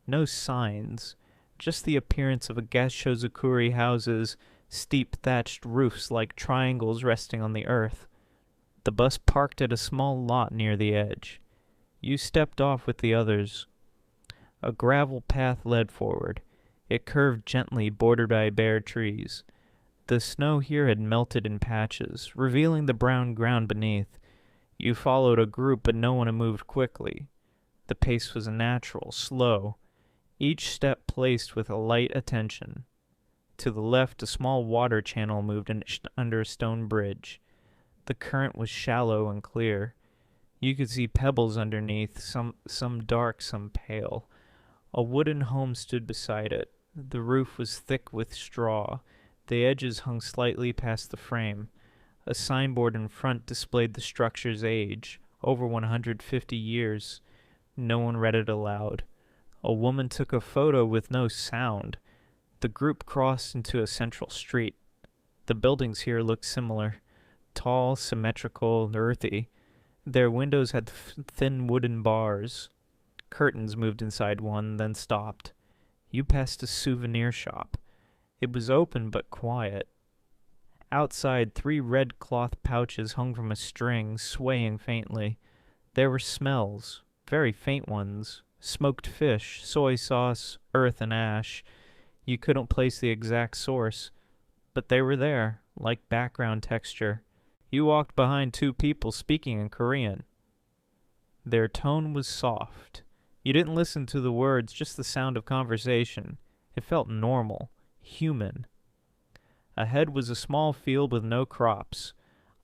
no signs, just the appearance of a Gashozukuri houses, steep thatched roofs like triangles resting on the earth. The bus parked at a small lot near the edge. You stepped off with the others. A gravel path led forward. It curved gently, bordered by bare trees. The snow here had melted in patches, revealing the brown ground beneath. You followed a group, but no one moved quickly. The pace was natural, slow, each step placed with a light attention. To the left, a small water channel moved under a stone bridge. The current was shallow and clear. You could see pebbles underneath, some dark, some pale. A wooden home stood beside it. The roof was thick with straw. The edges hung slightly past the frame. A signboard in front displayed the structure's age, over 150 years. No one read it aloud. A woman took a photo with no sound. The group crossed into a central street. The buildings here looked similar. Tall, symmetrical, and earthy. Their windows had thin wooden bars. Curtains moved inside one, then stopped. You passed a souvenir shop. It was open but quiet. Outside, 3 red cloth pouches hung from a string, swaying faintly. There were smells, very faint ones. Smoked fish, soy sauce, earth and ash. You couldn't place the exact source, but they were there, like background texture. You walked behind 2 people speaking in Korean. Their tone was soft. You didn't listen to the words, just the sound of conversation. It felt normal, human. Ahead was a small field with no crops.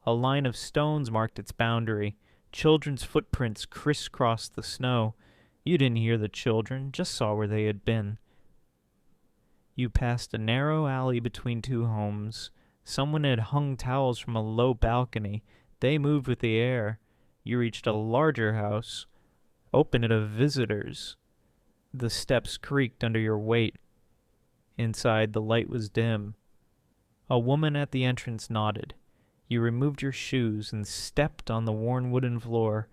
A line of stones marked its boundary. Children's footprints crisscrossed the snow. You didn't hear the children, just saw where they had been. You passed a narrow alley between 2 homes. Someone had hung towels from a low balcony. They moved with the air. You reached a larger house. Open it of visitors. The steps creaked under your weight. Inside, the light was dim. A woman at the entrance nodded. You removed your shoes and stepped on the worn wooden floor.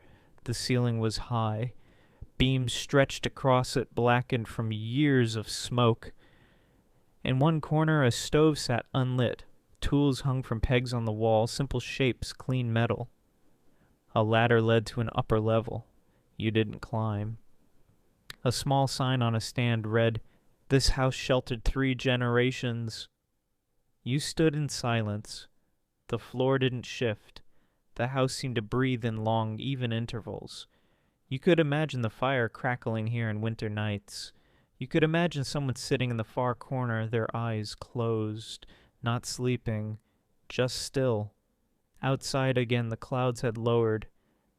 The ceiling was high. Beams stretched across it, blackened from years of smoke. In one corner, a stove sat unlit. Tools hung from pegs on the wall, simple shapes, clean metal. A ladder led to an upper level. You didn't climb. A small sign on a stand read, "This house sheltered 3 generations." You stood in silence. The floor didn't shift. The house seemed to breathe in long, even intervals. You could imagine the fire crackling here in winter nights. You could imagine someone sitting in the far corner, their eyes closed, not sleeping, just still. Outside again, the clouds had lowered.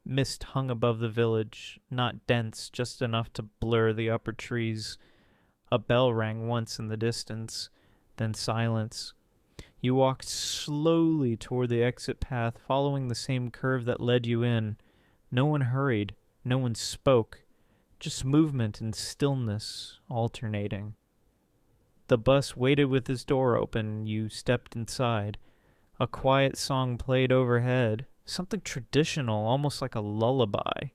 Mist hung above the village, not dense, just enough to blur the upper trees. A bell rang once in the distance, then silence. You walked slowly toward the exit path, following the same curve that led you in. No one hurried, no one spoke, just movement and stillness alternating. The bus waited with its door open. You stepped inside. A quiet song played overhead, something traditional, almost like a lullaby.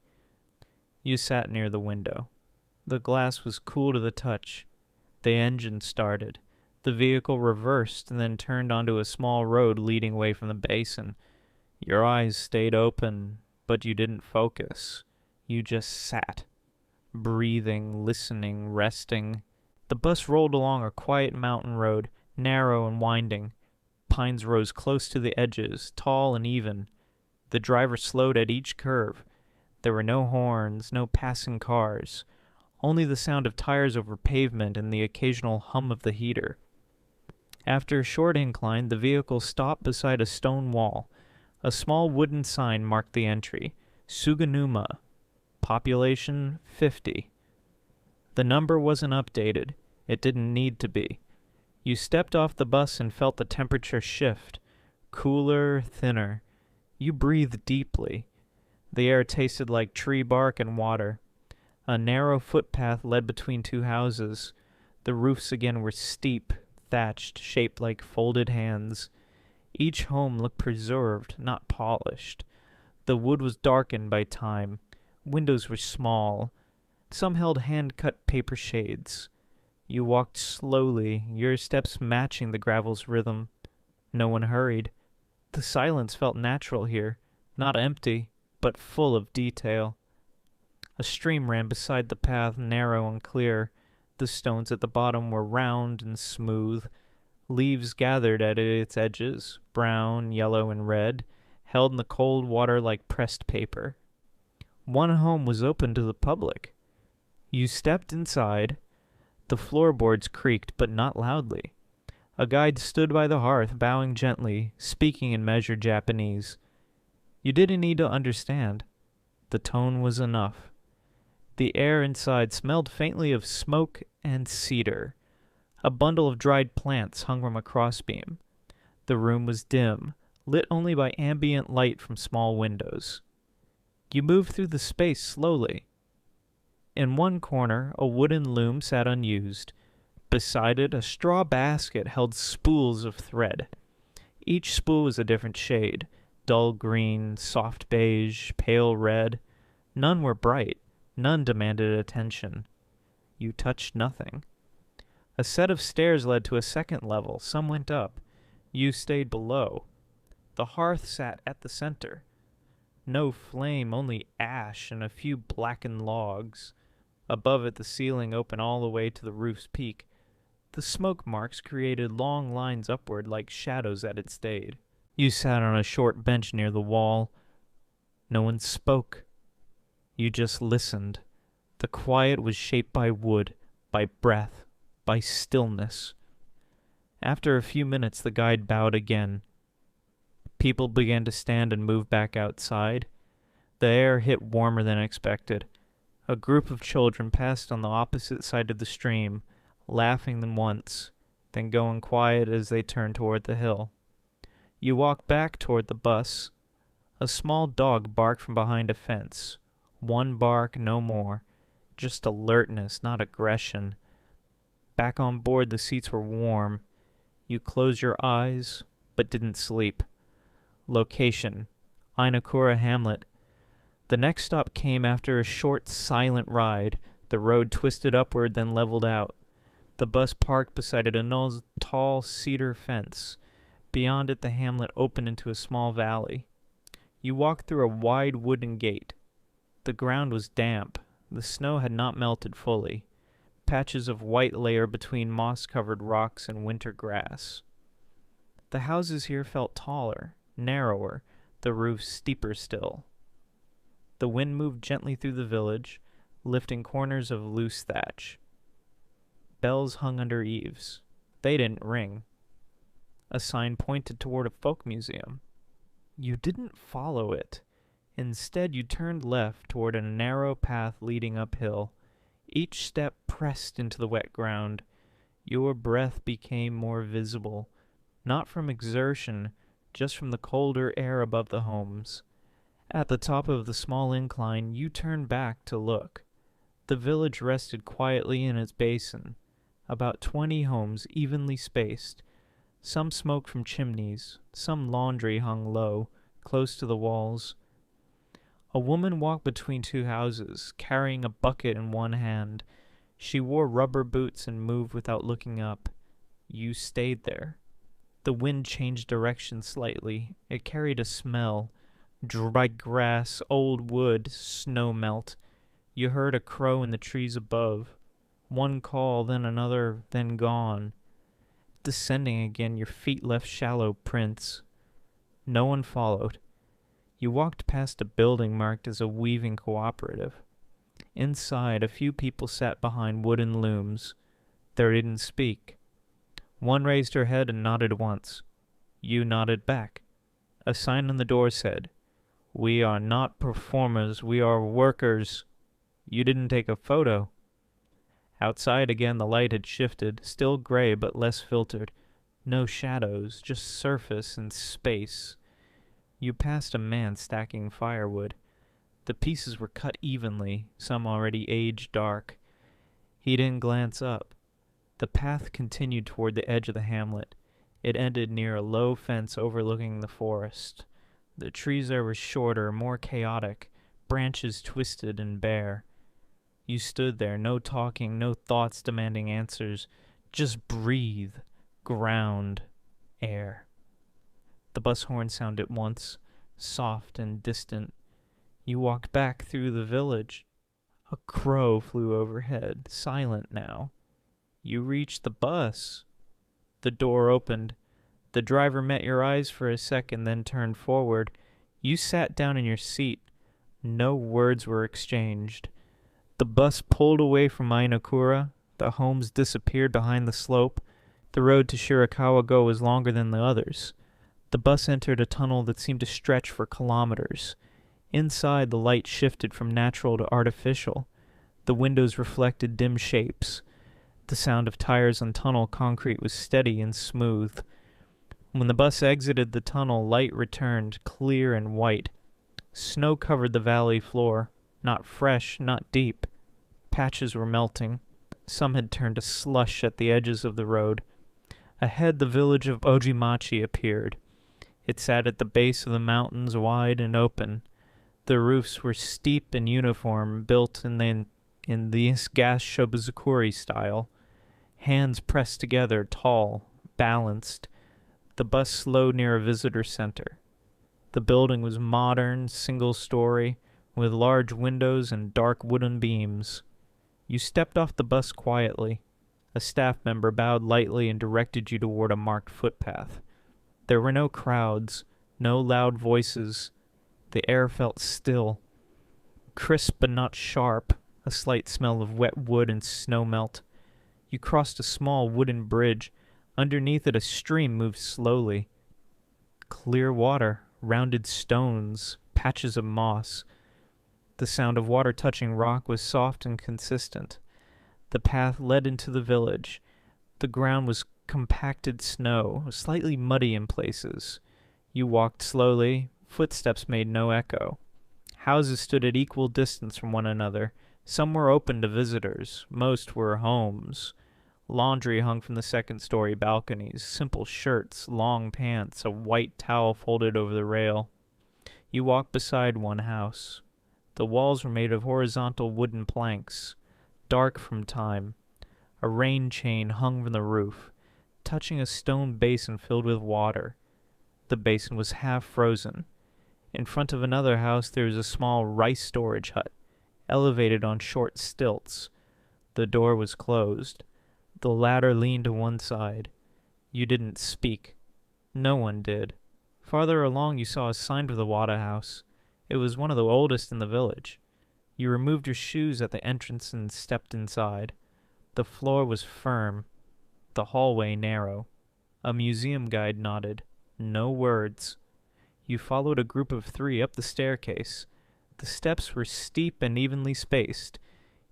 You sat near the window. The glass was cool to the touch. The engine started. The vehicle reversed and then turned onto a small road leading away from the basin. Your eyes stayed open, but you didn't focus. You just sat, breathing, listening, resting. The bus rolled along a quiet mountain road. narrow and winding. Pines rose close to the edges, tall and even. The driver slowed at each curve. There were no horns, no passing cars, only the sound of tires over pavement and the occasional hum of the heater. After a short incline, the vehicle stopped beside a stone wall. A small wooden sign marked the entry, Suganuma, population 50. The number wasn't updated. It didn't need to be. You stepped off the bus and felt the temperature shift, cooler, thinner. You breathed deeply. The air tasted like tree bark and water. A narrow footpath led between two houses. The roofs again were steep, thatched, shaped like folded hands. Each home looked preserved, not polished. The wood was darkened by time. Windows were small. Some held hand-cut paper shades. You walked slowly, your steps matching the gravel's rhythm. No one hurried. The silence felt natural here, not empty, but full of detail. A stream ran beside the path, narrow and clear. The stones at the bottom were round and smooth. Leaves gathered at its edges, brown, yellow, and red, held in the cold water like pressed paper. One home was open to the public. You stepped inside. The floorboards creaked, but not loudly. A guide stood by the hearth, bowing gently, speaking in measured Japanese. You didn't need to understand. The tone was enough. The air inside smelled faintly of smoke and cedar. A bundle of dried plants hung from a crossbeam. The room was dim, lit only by ambient light from small windows. You moved through the space slowly. In one corner, a wooden loom sat unused. Beside it, a straw basket held spools of thread. Each spool was a different shade, dull green, soft beige, pale red. None were bright. None demanded attention. You touched nothing. A set of stairs led to a second level. Some went up. You stayed below. The hearth sat at the center. No flame, only ash and a few blackened logs. Above it, the ceiling opened all the way to the roof's peak. The smoke marks created long lines upward like shadows that had stayed. You sat on a short bench near the wall. No one spoke. You just listened. The quiet was shaped by wood, by breath, by stillness. After a few minutes, the guide bowed again. People began to stand and move back outside. The air hit warmer than expected. A group of children passed on the opposite side of the stream, laughing them once, then going quiet as they turned toward the hill. You walked back toward the bus. A small dog barked from behind a fence. One bark, no more. Just alertness, not aggression. Back on board, the seats were warm. You closed your eyes, but didn't sleep. Location: Ainakura Hamlet. The next stop came after a short, silent ride. The road twisted upward, then leveled out. The bus parked beside a tall cedar fence. Beyond it, the hamlet opened into a small valley. You walked through a wide wooden gate. The ground was damp. The snow had not melted fully. Patches of white lay between moss-covered rocks and winter grass. The houses here felt taller, narrower, the roofs steeper still. The wind moved gently through the village, lifting corners of loose thatch. Bells hung under eaves. They didn't ring. A sign pointed toward a folk museum. You didn't follow it. Instead, you turned left toward a narrow path leading uphill. Each step pressed into the wet ground. Your breath became more visible, not from exertion, just from the colder air above the homes. At the top of the small incline, you turned back to look. The village rested quietly in its basin, about 20 homes evenly spaced. Some smoked from chimneys, some laundry hung low, close to the walls. A woman walked between two houses, carrying a bucket in one hand. She wore rubber boots and moved without looking up. You stayed there. The wind changed direction slightly. It carried a smell. Dry grass, old wood, snow melt. You heard a crow in the trees above. One call, then another, then gone. Descending again, your feet left shallow prints. No one followed. You walked past a building marked as a weaving cooperative. Inside, a few people sat behind wooden looms. They didn't speak. One raised her head and nodded once. You nodded back. A sign on the door said, "We are not performers, we are workers." You didn't take a photo. Outside again the light had shifted, still gray but less filtered. No shadows, just surface and space. You passed a man stacking firewood. The pieces were cut evenly, some already aged dark. He didn't glance up. The path continued toward the edge of the hamlet. It ended near a low fence overlooking the forest. The trees there were shorter, more chaotic, branches twisted and bare. You stood there, no talking, no thoughts demanding answers. Just breathe, ground, air. The bus horn sounded once, soft and distant. You walked back through the village. A crow flew overhead, silent now. You reached the bus. The door opened. The driver met your eyes for a second, then turned forward. You sat down in your seat. No words were exchanged. The bus pulled away from Ainokura. The homes disappeared behind the slope. The road to Shirakawa-go was longer than the others. The bus entered a tunnel that seemed to stretch for kilometers. Inside, the light shifted from natural to artificial. The windows reflected dim shapes. The sound of tires on tunnel concrete was steady and smooth. When the bus exited the tunnel, light returned, clear and white. Snow covered the valley floor. Not fresh, not deep. Patches were melting. Some had turned to slush at the edges of the road. Ahead, the village of Ojimachi appeared. It sat at the base of the mountains, wide and open. The roofs were steep and uniform, built in the gas shobuzakuri style. Hands pressed together, tall, balanced. The bus slowed near a visitor center. The building was modern, single-story, with large windows and dark wooden beams. You stepped off the bus quietly. A staff member bowed lightly and directed you toward a marked footpath. There were no crowds, no loud voices. The air felt still. Crisp but not sharp, a slight smell of wet wood and snow melt. You crossed a small wooden bridge. Underneath it a stream moved slowly. Clear water, rounded stones, patches of moss. The sound of water touching rock was soft and consistent. The path led into the village. The ground was compacted snow, slightly muddy in places. You walked slowly. Footsteps made no echo. Houses stood at equal distance from one another. Some were open to visitors. Most were homes. Laundry hung from the second-story balconies. Simple shirts, long pants, a white towel folded over the rail. You walked beside one house. The walls were made of horizontal wooden planks, dark from time. A rain chain hung from the roof, touching a stone basin filled with water. The basin was half frozen. In front of another house there was a small rice storage hut, elevated on short stilts. The door was closed. The ladder leaned to one side. You didn't speak. No one did. Farther along you saw a sign for the Wada house. It was one of the oldest in the village. You removed your shoes at the entrance and stepped inside. The floor was firm. The hallway narrow. A museum guide nodded. No words. You followed a group of 3 up the staircase. The steps were steep and evenly spaced.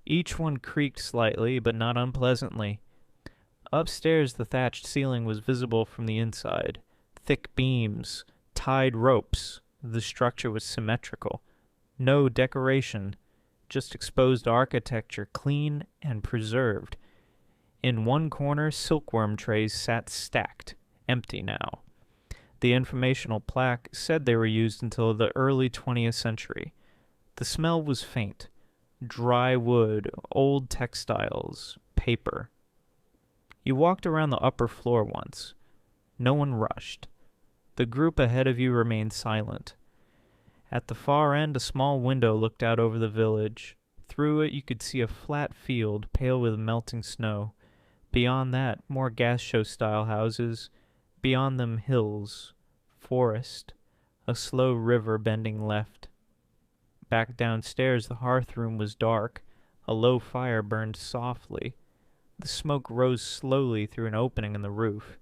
Each one creaked slightly, but not unpleasantly. Upstairs the thatched ceiling was visible from the inside. Thick beams, tied ropes. The structure was symmetrical. No decoration, just exposed architecture, clean and preserved. In one corner, silkworm trays sat stacked, empty now. The informational plaque said they were used until the early 20th century. The smell was faint. Dry wood, old textiles, paper. You walked around the upper floor once. No one rushed. The group ahead of you remained silent. At the far end, a small window looked out over the village. Through it, you could see a flat field, pale with melting snow. Beyond that, more gas show style houses. Beyond them, hills, forest, a slow river bending left. Back downstairs, the hearth room was dark. A low fire burned softly. The smoke rose slowly through an opening in the roof.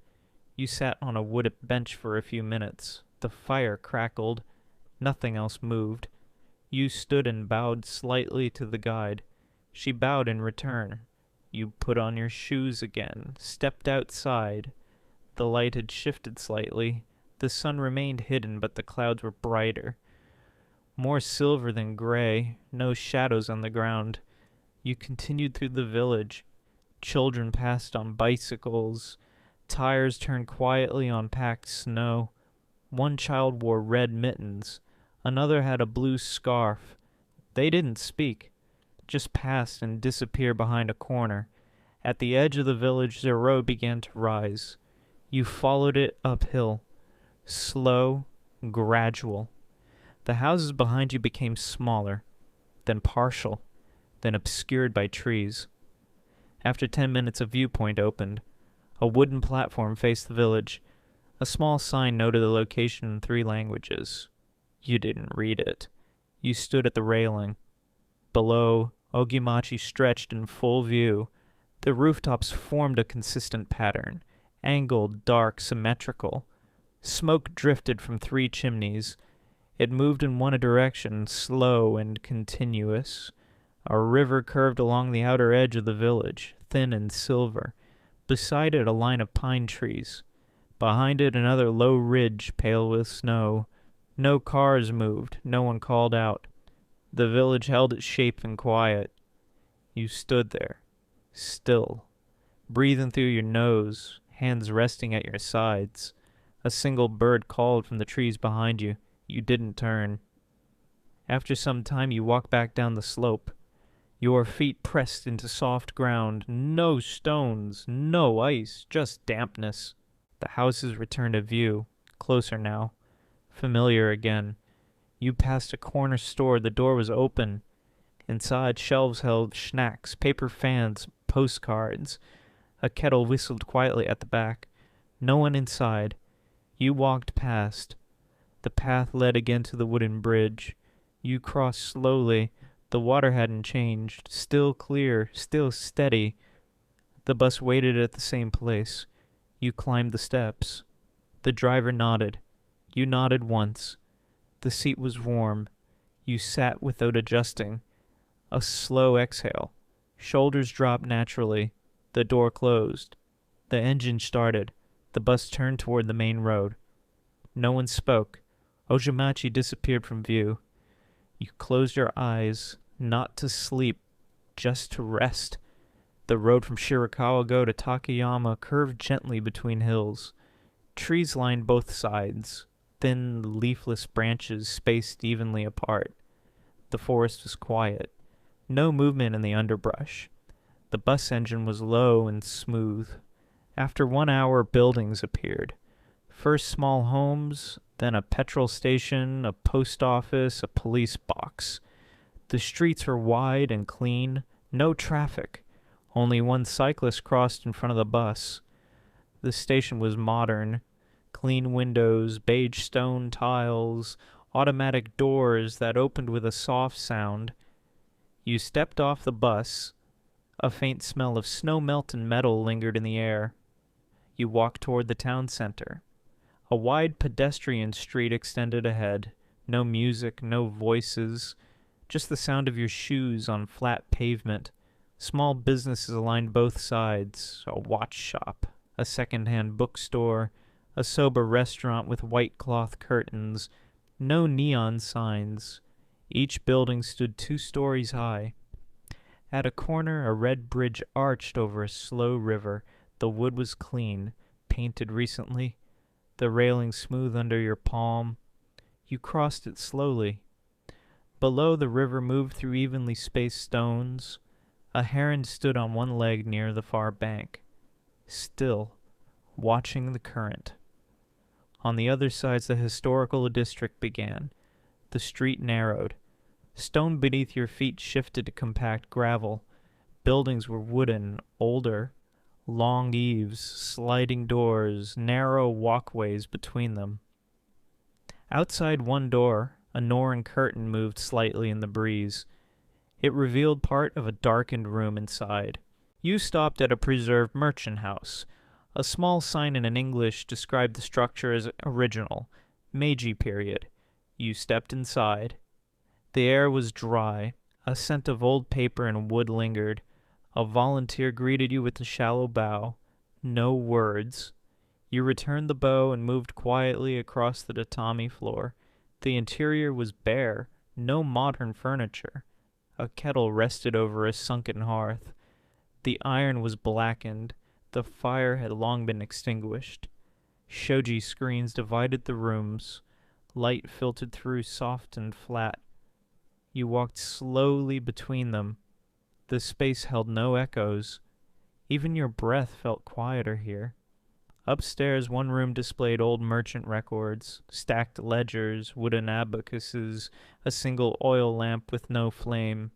You sat on a wood bench for a few minutes. The fire crackled. Nothing else moved. You stood and bowed slightly to the guide. She bowed in return. You put on your shoes again, stepped outside. The light had shifted slightly. The sun remained hidden, but the clouds were brighter. More silver than gray, no shadows on the ground. You continued through the village. Children passed on bicycles. Tires turned quietly on packed snow. One child wore red mittens. Another had a blue scarf. They didn't speak, just passed and disappeared behind a corner. At the edge of the village, their road began to rise. You followed it uphill. Slow, gradual. The houses behind you became smaller, then partial, then obscured by trees. After 10 minutes, a viewpoint opened. A wooden platform faced the village. A small sign noted the location in 3 languages. You didn't read it. You stood at the railing. Below, Ogimachi stretched in full view. The rooftops formed a consistent pattern, angled, dark, symmetrical. Smoke drifted from 3 chimneys. It moved in one direction, slow and continuous. A river curved along the outer edge of the village, thin and silver. Beside it, a line of pine trees. Behind it, another low ridge, pale with snow. No cars moved. No one called out. The village held its shape in quiet. You stood there, still, breathing through your nose, hands resting at your sides. A single bird called from the trees behind you. You didn't turn. After some time, you walked back down the slope. Your feet pressed into soft ground. No stones, no ice, just dampness. The houses returned to view, closer now, familiar again. You passed a corner store. The door was open. Inside, shelves held schnacks, paper fans, postcards. A kettle whistled quietly at the back. No one inside. You walked past. The path led again to the wooden bridge. You crossed slowly. The water hadn't changed. Still clear, still steady. The bus waited at the same place. You climbed the steps. The driver nodded. You nodded once. The seat was warm. You sat without adjusting. A slow exhale. Shoulders dropped naturally. The door closed. The engine started. The bus turned toward the main road. No one spoke. Ogimachi disappeared from view. You closed your eyes, not to sleep, just to rest. The road from Shirakawa-go to Takayama curved gently between hills. Trees lined both sides, thin, leafless branches spaced evenly apart. The forest was quiet. No movement in the underbrush. The bus engine was low and smooth. After 1 hour, buildings appeared. First small homes, then a petrol station, a post office, a police box. The streets were wide and clean, no traffic. Only one cyclist crossed in front of the bus. The station was modern. Clean windows, beige stone tiles, automatic doors that opened with a soft sound. You stepped off the bus. A faint smell of snow melt and metal lingered in the air. You walked toward the town center. A wide pedestrian street extended ahead. No music, no voices, just the sound of your shoes on flat pavement. Small businesses lined both sides, a watch shop, a second-hand bookstore, a sober restaurant with white cloth curtains, no neon signs. Each building stood 2 stories high. At a corner, a red bridge arched over a slow river. The wood was clean, painted recently, the railing smooth under your palm. You crossed it slowly. Below, the river moved through evenly spaced stones. A heron stood on one leg near the far bank, still, watching the current. On the other sides, the historical district began. The street narrowed. Stone beneath your feet shifted to compact gravel. Buildings were wooden, older, Long eaves, sliding doors, narrow walkways between them. Outside one door, a Norn curtain moved slightly in the breeze. It revealed part of a darkened room inside. You stopped at a preserved merchant house. A small sign in English described the structure as original, Meiji period. You stepped inside. The air was dry. A scent of old paper and wood lingered. A volunteer greeted you with a shallow bow. No words. You returned the bow and moved quietly across the tatami floor. The interior was bare, no modern furniture. A kettle rested over a sunken hearth. The iron was blackened. The fire had long been extinguished. Shoji screens divided the rooms. Light filtered through soft and flat. You walked slowly between them. The space held no echoes. Even your breath felt quieter here. Upstairs, one room displayed old merchant records, stacked ledgers, wooden abacuses, a single oil lamp with no flame.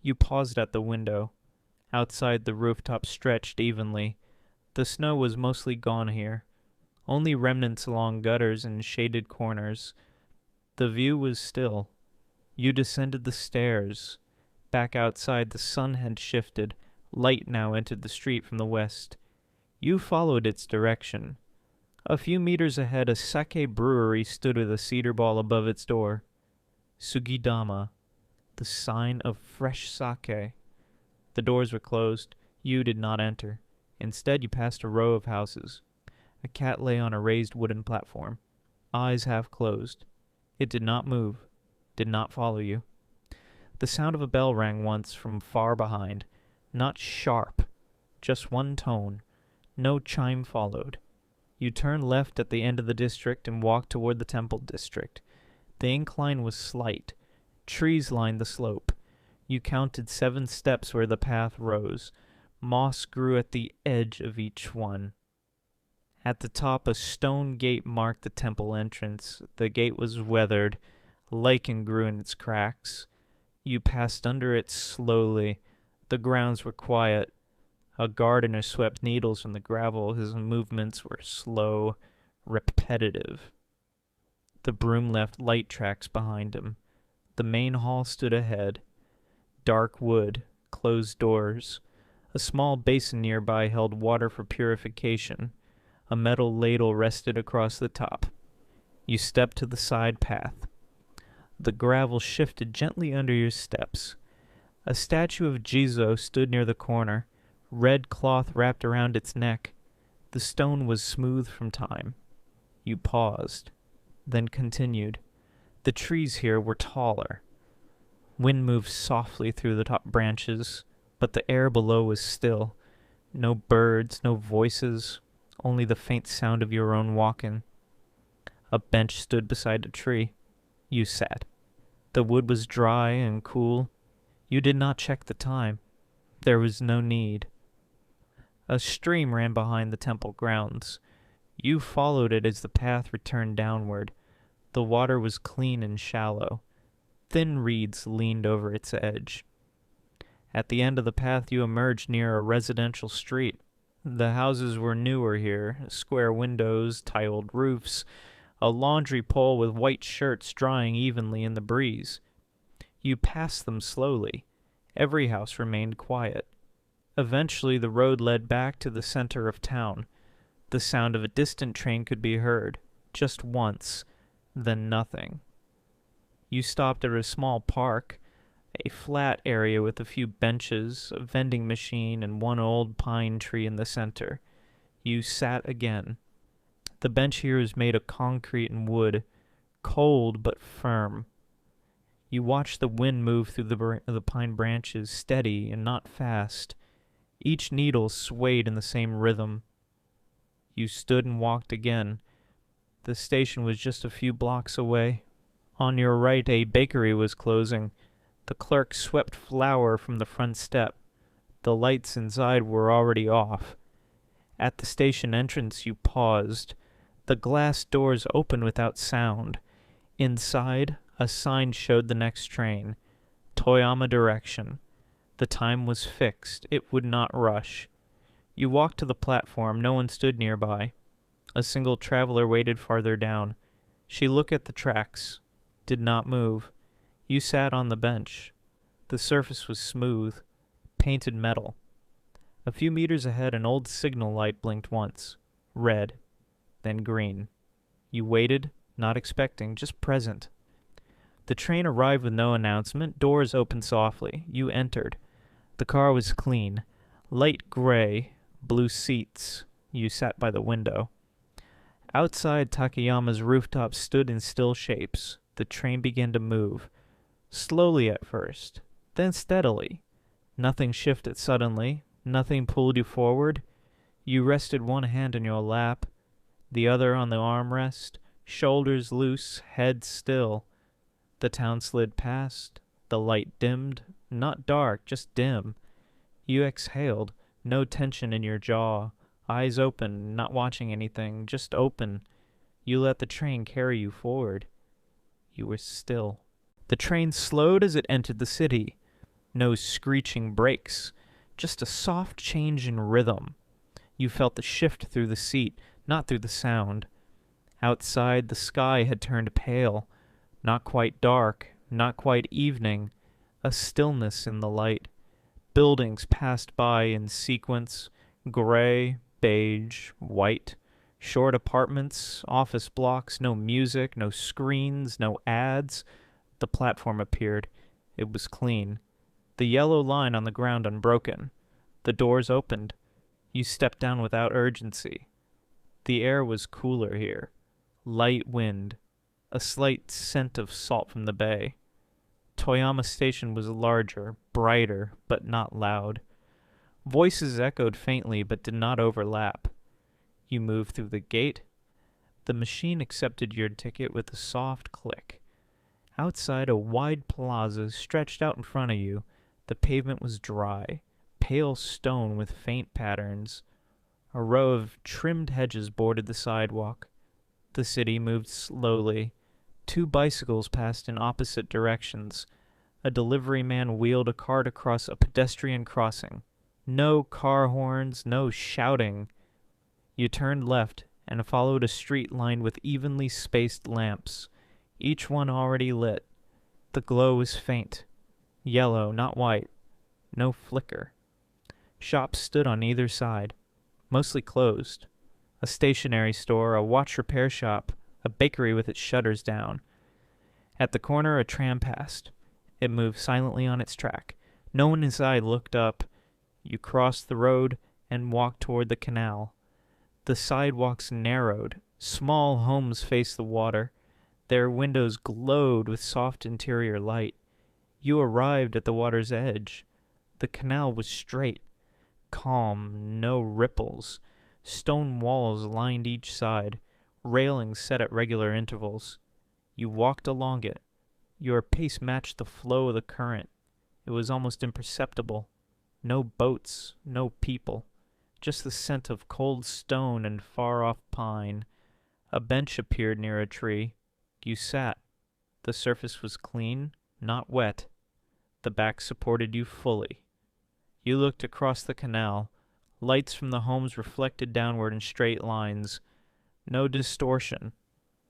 You paused at the window. Outside, the rooftop stretched evenly. The snow was mostly gone here. Only remnants along gutters and shaded corners. The view was still. You descended the stairs. Back outside, the sun had shifted. Light now entered the street from the west. You followed its direction. A few meters ahead, a sake brewery stood with a cedar ball above its door. Sugidama, the sign of fresh sake. The doors were closed. You did not enter. Instead, you passed a row of houses. A cat lay on a raised wooden platform, eyes half closed. It did not move, did not follow you. The sound of a bell rang once from far behind, not sharp, just one tone. No chime followed. You turned left at the end of the district and walked toward the temple district. The incline was slight. Trees lined the slope. You counted 7 steps where the path rose. Moss grew at the edge of each one. At the top, a stone gate marked the temple entrance. The gate was weathered. Lichen grew in its cracks. You passed under it slowly. The grounds were quiet. A gardener swept needles from the gravel. His movements were slow, repetitive. The broom left light tracks behind him. The main hall stood ahead. Dark wood, closed doors. A small basin nearby held water for purification. A metal ladle rested across the top. You stepped to the side path. The gravel shifted gently under your steps. A statue of Jizo stood near the corner, red cloth wrapped around its neck. The stone was smooth from time. You paused, then continued. The trees here were taller. Wind moved softly through the top branches, but the air below was still. No birds, no voices, only the faint sound of your own walking. A bench stood beside a tree. You sat. The wood was dry and cool. You did not check the time. There was no need. A stream ran behind the temple grounds. You followed it as the path returned downward. The water was clean and shallow. Thin reeds leaned over its edge. At the end of the path, you emerged near a residential street. The houses were newer here, square windows, tiled roofs, a laundry pole with white shirts drying evenly in the breeze. You passed them slowly. Every house remained quiet. Eventually, the road led back to the center of town. The sound of a distant train could be heard, just once, then nothing. You stopped at a small park, a flat area with a few benches, a vending machine, and one old pine tree in the center. You sat again. The bench here was made of concrete and wood, cold but firm. You watched the wind move through the pine branches, steady and not fast. Each needle swayed in the same rhythm. You stood and walked again. The station was just a few blocks away. On your right, a bakery was closing. The clerk swept flour from the front step. The lights inside were already off. At the station entrance, you paused. The glass doors opened without sound. Inside, a sign showed the next train. Toyama direction. The time was fixed. It would not rush. You walked to the platform. No one stood nearby. A single traveler waited farther down. She looked at the tracks, did not move. You sat on the bench. The surface was smooth, painted metal. A few meters ahead, an old signal light blinked once. Red, then green. You waited, not expecting, just present. The train arrived with no announcement. Doors opened softly. You entered. The car was clean. Light gray, blue seats. You sat by the window. Outside, Takayama's rooftop stood in still shapes. The train began to move. Slowly at first, then steadily. Nothing shifted suddenly. Nothing pulled you forward. You rested one hand in your lap, the other on the armrest, shoulders loose, head still. The town slid past. The light dimmed. Not dark, just dim. You exhaled. No tension in your jaw. Eyes open, not watching anything, just open. You let the train carry you forward. You were still. The train slowed as it entered the city. No screeching brakes, just a soft change in rhythm. You felt the shift through the seat, not through the sound. Outside, the sky had turned pale. Not quite dark, not quite evening. A stillness in the light. Buildings passed by in sequence, gray, beige, white. Short apartments, office blocks, no music, no screens, no ads. The platform appeared. It was clean. The yellow line on the ground unbroken. The doors opened. You stepped down without urgency. The air was cooler here. Light wind. A slight scent of salt from the bay. Toyama Station was larger, brighter, but not loud. Voices echoed faintly but did not overlap. You moved through the gate. The machine accepted your ticket with a soft click. Outside, a wide plaza stretched out in front of you. The pavement was dry, pale stone with faint patterns. A row of trimmed hedges bordered the sidewalk. The city moved slowly. 2 bicycles passed in opposite directions. A delivery man wheeled a cart across a pedestrian crossing. No car horns, no shouting. You turned left and followed a street lined with evenly spaced lamps, each one already lit. The glow was faint. Yellow, not white. No flicker. Shops stood on either side, mostly closed. A stationery store, a watch repair shop, a bakery with its shutters down. At the corner, a tram passed. It moved silently on its track. No one inside looked up. You crossed the road and walked toward the canal. The sidewalks narrowed. Small homes faced the water. Their windows glowed with soft interior light. You arrived at the water's edge. The canal was straight, calm, no ripples. Stone walls lined each side, railings set at regular intervals. You walked along it. Your pace matched the flow of the current. It was almost imperceptible. No boats, no people. Just the scent of cold stone and far-off pine. A bench appeared near a tree. You sat. The surface was clean, not wet. The back supported you fully. You looked across the canal. Lights from the homes reflected downward in straight lines. No distortion.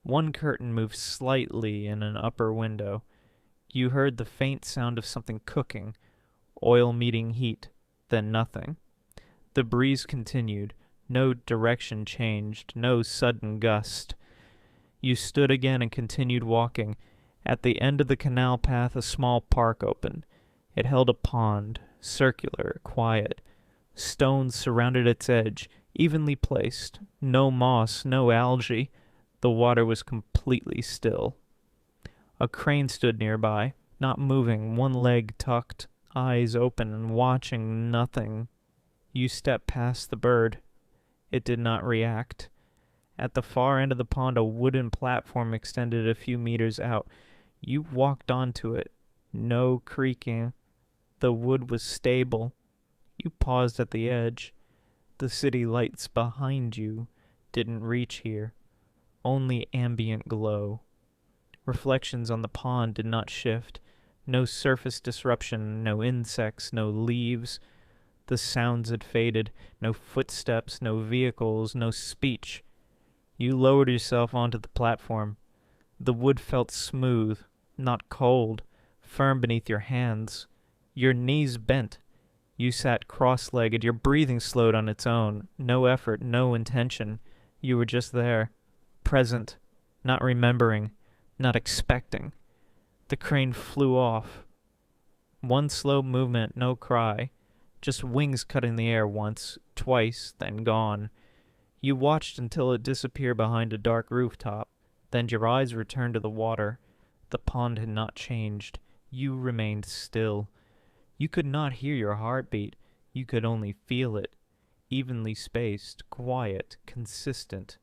One curtain moved slightly in an upper window. You heard the faint sound of something cooking, oil meeting heat, then nothing. The breeze continued. No direction changed, no sudden gust. You stood again and continued walking. At the end of the canal path, a small park opened. It held a pond, circular, quiet. Stones surrounded its edge, evenly placed. No moss, no algae. The water was completely still. A crane stood nearby, not moving, one leg tucked, eyes open and watching nothing. You stepped past the bird. It did not react. At the far end of the pond, a wooden platform extended a few meters out. You walked onto it. No creaking. The wood was stable. You paused at the edge. The city lights behind you didn't reach here. Only ambient glow. Reflections on the pond did not shift. No surface disruption, no insects, no leaves. The sounds had faded. No footsteps, no vehicles, no speech. You lowered yourself onto the platform. The wood felt smooth, not cold, firm beneath your hands. Your knees bent. You sat cross-legged. Your breathing slowed on its own. No effort, no intention. You were just there, present, not remembering, not expecting. The crane flew off. One slow movement, no cry. Just wings cutting the air once, twice, then gone. You watched until it disappeared behind a dark rooftop. Then your eyes returned to the water. The pond had not changed. You remained still. You could not hear your heartbeat. You could only feel it. Evenly spaced, quiet, consistent.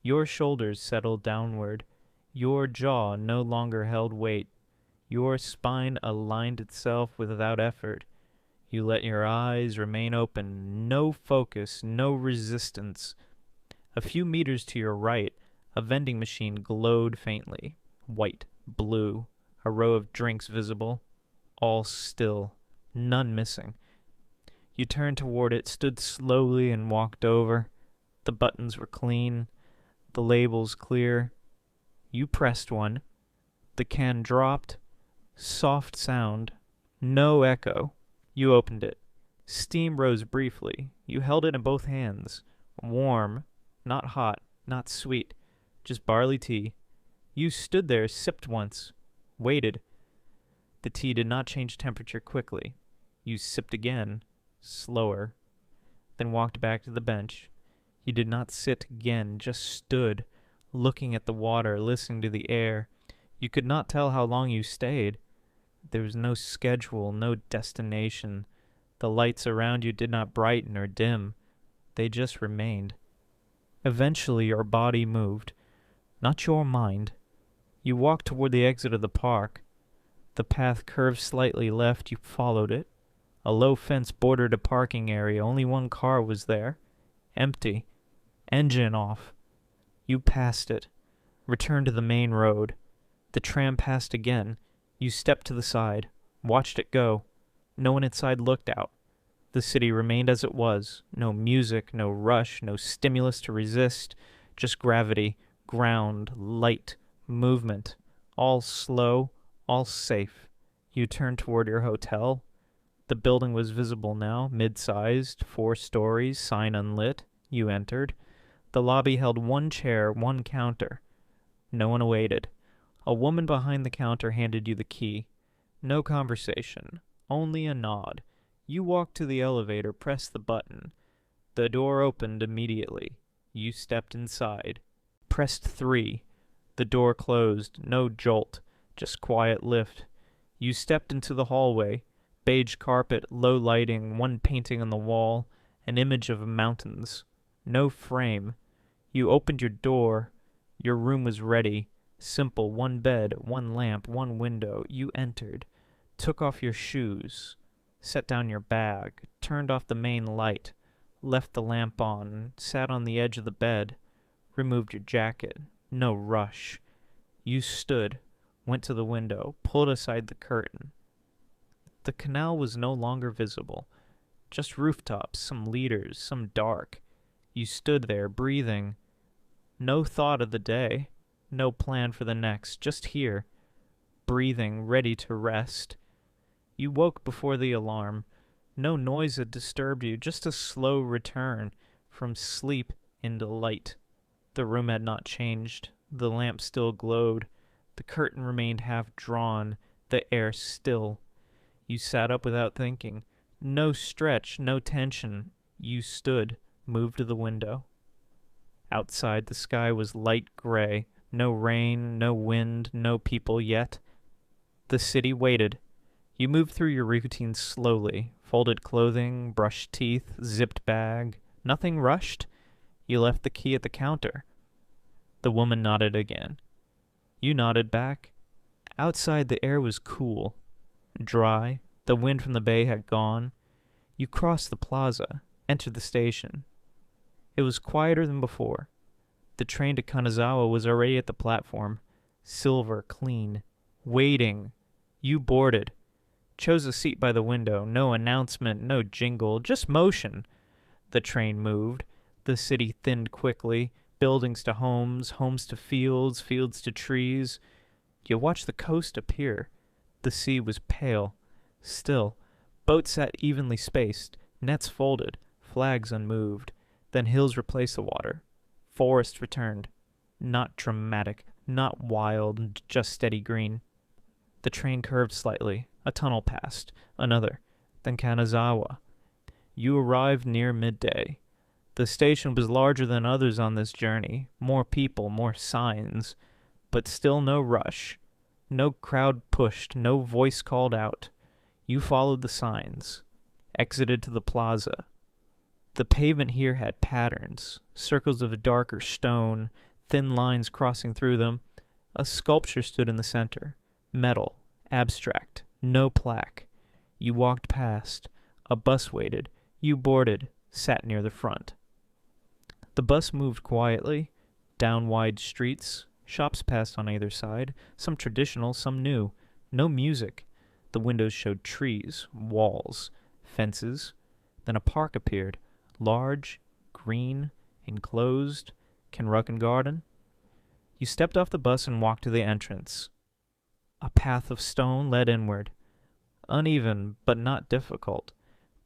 Your shoulders settled downward. Your jaw no longer held weight. Your spine aligned itself without effort. You let your eyes remain open. No focus, no resistance. A few meters to your right, a vending machine glowed faintly. White, blue, a row of drinks visible. All still, none missing. You turned toward it, stood slowly, and walked over. The buttons were clean, the labels clear. You pressed one. The can dropped. Soft sound. No echo. You opened it. Steam rose briefly. You held it in both hands. Warm. Not hot. Not sweet. Just barley tea. You stood there, sipped once. Waited. The tea did not change temperature quickly. You sipped again. Slower. Then walked back to the bench. You did not sit again, just stood, looking at the water, listening to the air. You could not tell how long you stayed. There was no schedule, no destination. The lights around you did not brighten or dim. They just remained. Eventually your body moved, not your mind. You walked toward the exit of the park. The path curved slightly left. You followed it. A low fence bordered a parking area. Only one car was there. Empty. Engine off. You passed it. Returned to the main road. The tram passed again. You stepped to the side. Watched it go. No one inside looked out. The city remained as it was. No music, no rush, no stimulus to resist. Just gravity, ground, light, movement. All slow, all safe. You turned toward your hotel. The building was visible now, mid-sized, 4 stories, sign unlit. You entered. The lobby held one chair, one counter. No one awaited. A woman behind the counter handed you the key. No conversation, only a nod. You walked to the elevator, pressed the button. The door opened immediately. You stepped inside. Pressed 3. The door closed. No jolt, just quiet lift. You stepped into the hallway. Beige carpet, low lighting, one painting on the wall, an image of mountains. No frame. You opened your door. Your room was ready. Simple, one bed, one lamp, one window. You entered. Took off your shoes. Set down your bag. Turned off the main light. Left the lamp on. Sat on the edge of the bed. Removed your jacket. No rush. You stood. Went to the window. Pulled aside the curtain. The canal was no longer visible. Just rooftops, some leaders, some dark. You stood there, breathing. No thought of the day. No plan for the next. Just here. Breathing, ready to rest. You woke before the alarm. No noise had disturbed you, just a slow return from sleep into light. The room had not changed. The lamp still glowed. The curtain remained half drawn, the air still. You sat up without thinking. No stretch, no tension. You stood, moved to the window. Outside, the sky was light gray. No rain, no wind, no people yet. The city waited. You moved through your routine slowly. Folded clothing, brushed teeth, zipped bag. Nothing rushed. You left the key at the counter. The woman nodded again. You nodded back. Outside, the air was cool. Dry. The wind from the bay had gone. You crossed the plaza, entered the station. It was quieter than before. The train to Kanazawa was already at the platform, silver, clean, waiting. You boarded. chose a seat by the window. No announcement, no jingle, just motion. The train moved. The city thinned quickly, buildings to homes, homes to fields, fields to trees. You watched the coast appear. The sea was pale, still. Boats sat evenly spaced, nets folded, flags unmoved. Then hills replaced the water. Forest returned. Not dramatic, not wild, just steady green. The train curved slightly. A tunnel passed. Another. Then Kanazawa. You arrived near midday. The station was larger than others on this journey. More people, more signs. But still no rush. No crowd pushed, no voice called out. You followed the signs. Exited to the plaza. The pavement here had patterns. Circles of darker stone, thin lines crossing through them. A sculpture stood in the center. Metal. Abstract. No plaque. You walked past. A bus waited. You boarded. Sat near the front. The bus moved quietly. Down wide streets. Shops passed on either side. Some traditional, some new. No music. The windows showed trees, walls, fences. Then a park appeared. Large, green, enclosed. Kenrucken Garden. You stepped off the bus and walked to the entrance. A path of stone led inward. Uneven, but not difficult.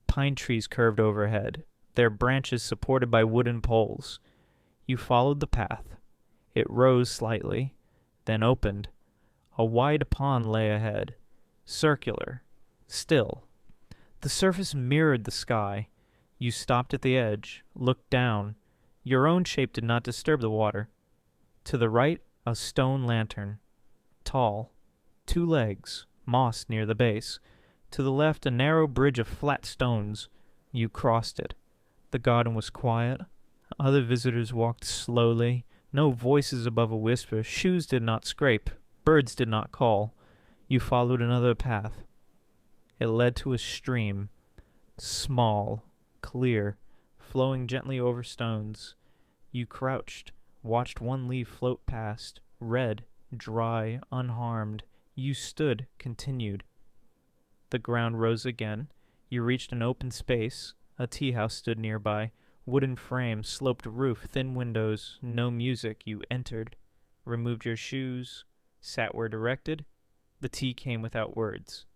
Pine trees curved overhead, their branches supported by wooden poles. You followed the path. It rose slightly, then opened. A wide pond lay ahead, circular, still. The surface mirrored the sky. You stopped at the edge, looked down. Your own shape did not disturb the water. To the right, a stone lantern, tall, 2 legs, moss near the base. To the left, a narrow bridge of flat stones. You crossed it. The garden was quiet. Other visitors walked slowly. No voices above a whisper. Shoes did not scrape. Birds did not call. You followed another path. It led to a stream. Small, clear, flowing gently over stones. You crouched, watched one leaf float past. Red, dry, unharmed. You stood, continued. The ground rose again. You reached an open space. A tea house stood nearby. Wooden frame, sloped roof, thin windows, no music. You entered, removed your shoes, sat where directed. The tea came without words.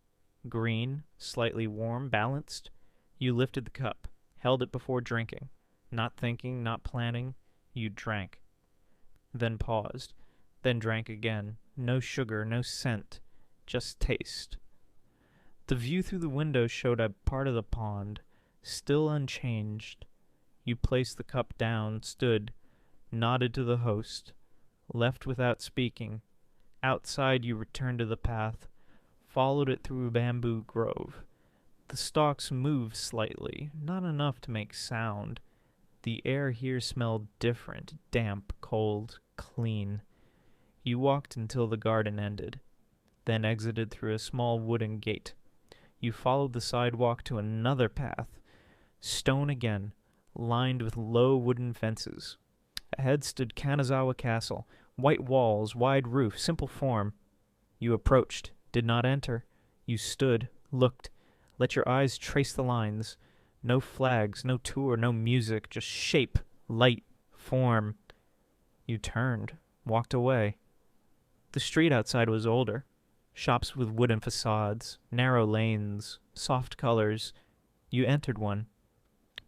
Green, slightly warm, balanced. You lifted the cup, held it before drinking. Not thinking, not planning. You drank. Then paused. Then drank again. No sugar, no scent. Just taste. The view through the window showed a part of the pond, still unchanged. You placed the cup down, stood, nodded to the host, left without speaking. Outside you returned to the path, followed it through a bamboo grove. The stalks moved slightly, not enough to make sound. The air here smelled different, damp, cold, clean. You walked until the garden ended, then exited through a small wooden gate. You followed the sidewalk to another path, stone again, lined with low wooden fences. Ahead stood Kanazawa Castle, white walls, wide roof, simple form. You approached, did not enter. You stood, looked, let your eyes trace the lines. No flags, no tour, no music, just shape, light, form. You turned, walked away. The street outside was older. Shops with wooden facades, narrow lanes, soft colors. You entered one.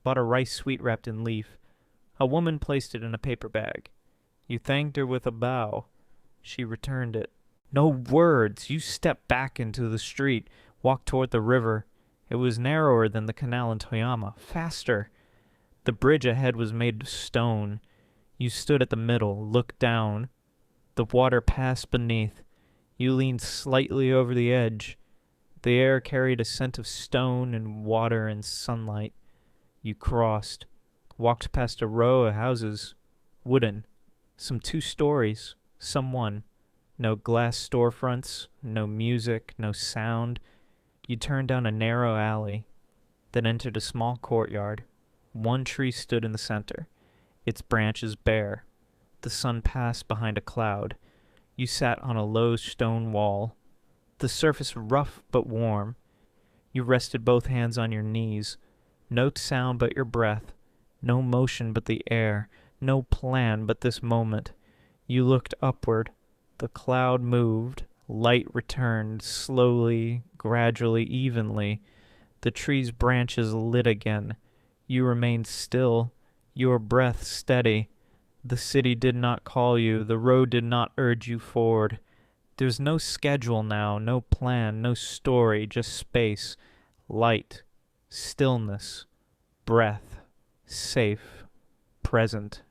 Bought a rice sweet wrapped in leaf. A woman placed it in a paper bag. You thanked her with a bow. She returned it. No words. You stepped back into the street, walked toward the river. It was narrower than the canal in Toyama, faster. The bridge ahead was made of stone. You stood at the middle, looked down. The water passed beneath. You leaned slightly over the edge. The air carried a scent of stone and water and sunlight. You crossed, walked past a row of houses, wooden, some 2 stories, some 1. No glass storefronts, no music, no sound. You turned down a narrow alley, then entered a small courtyard. 1 tree stood in the center, its branches bare. The sun passed behind a cloud. You sat on a low stone wall, the surface rough but warm. You rested both hands on your knees. No sound but your breath. No motion but the air. No plan but this moment. You looked upward. The cloud moved. Light returned, slowly, gradually, evenly. The tree's branches lit again. You remained still, your breath steady. The city did not call you. The road did not urge you forward. There's no schedule now, no plan, no story, just space, light, stillness, breath, safe, present.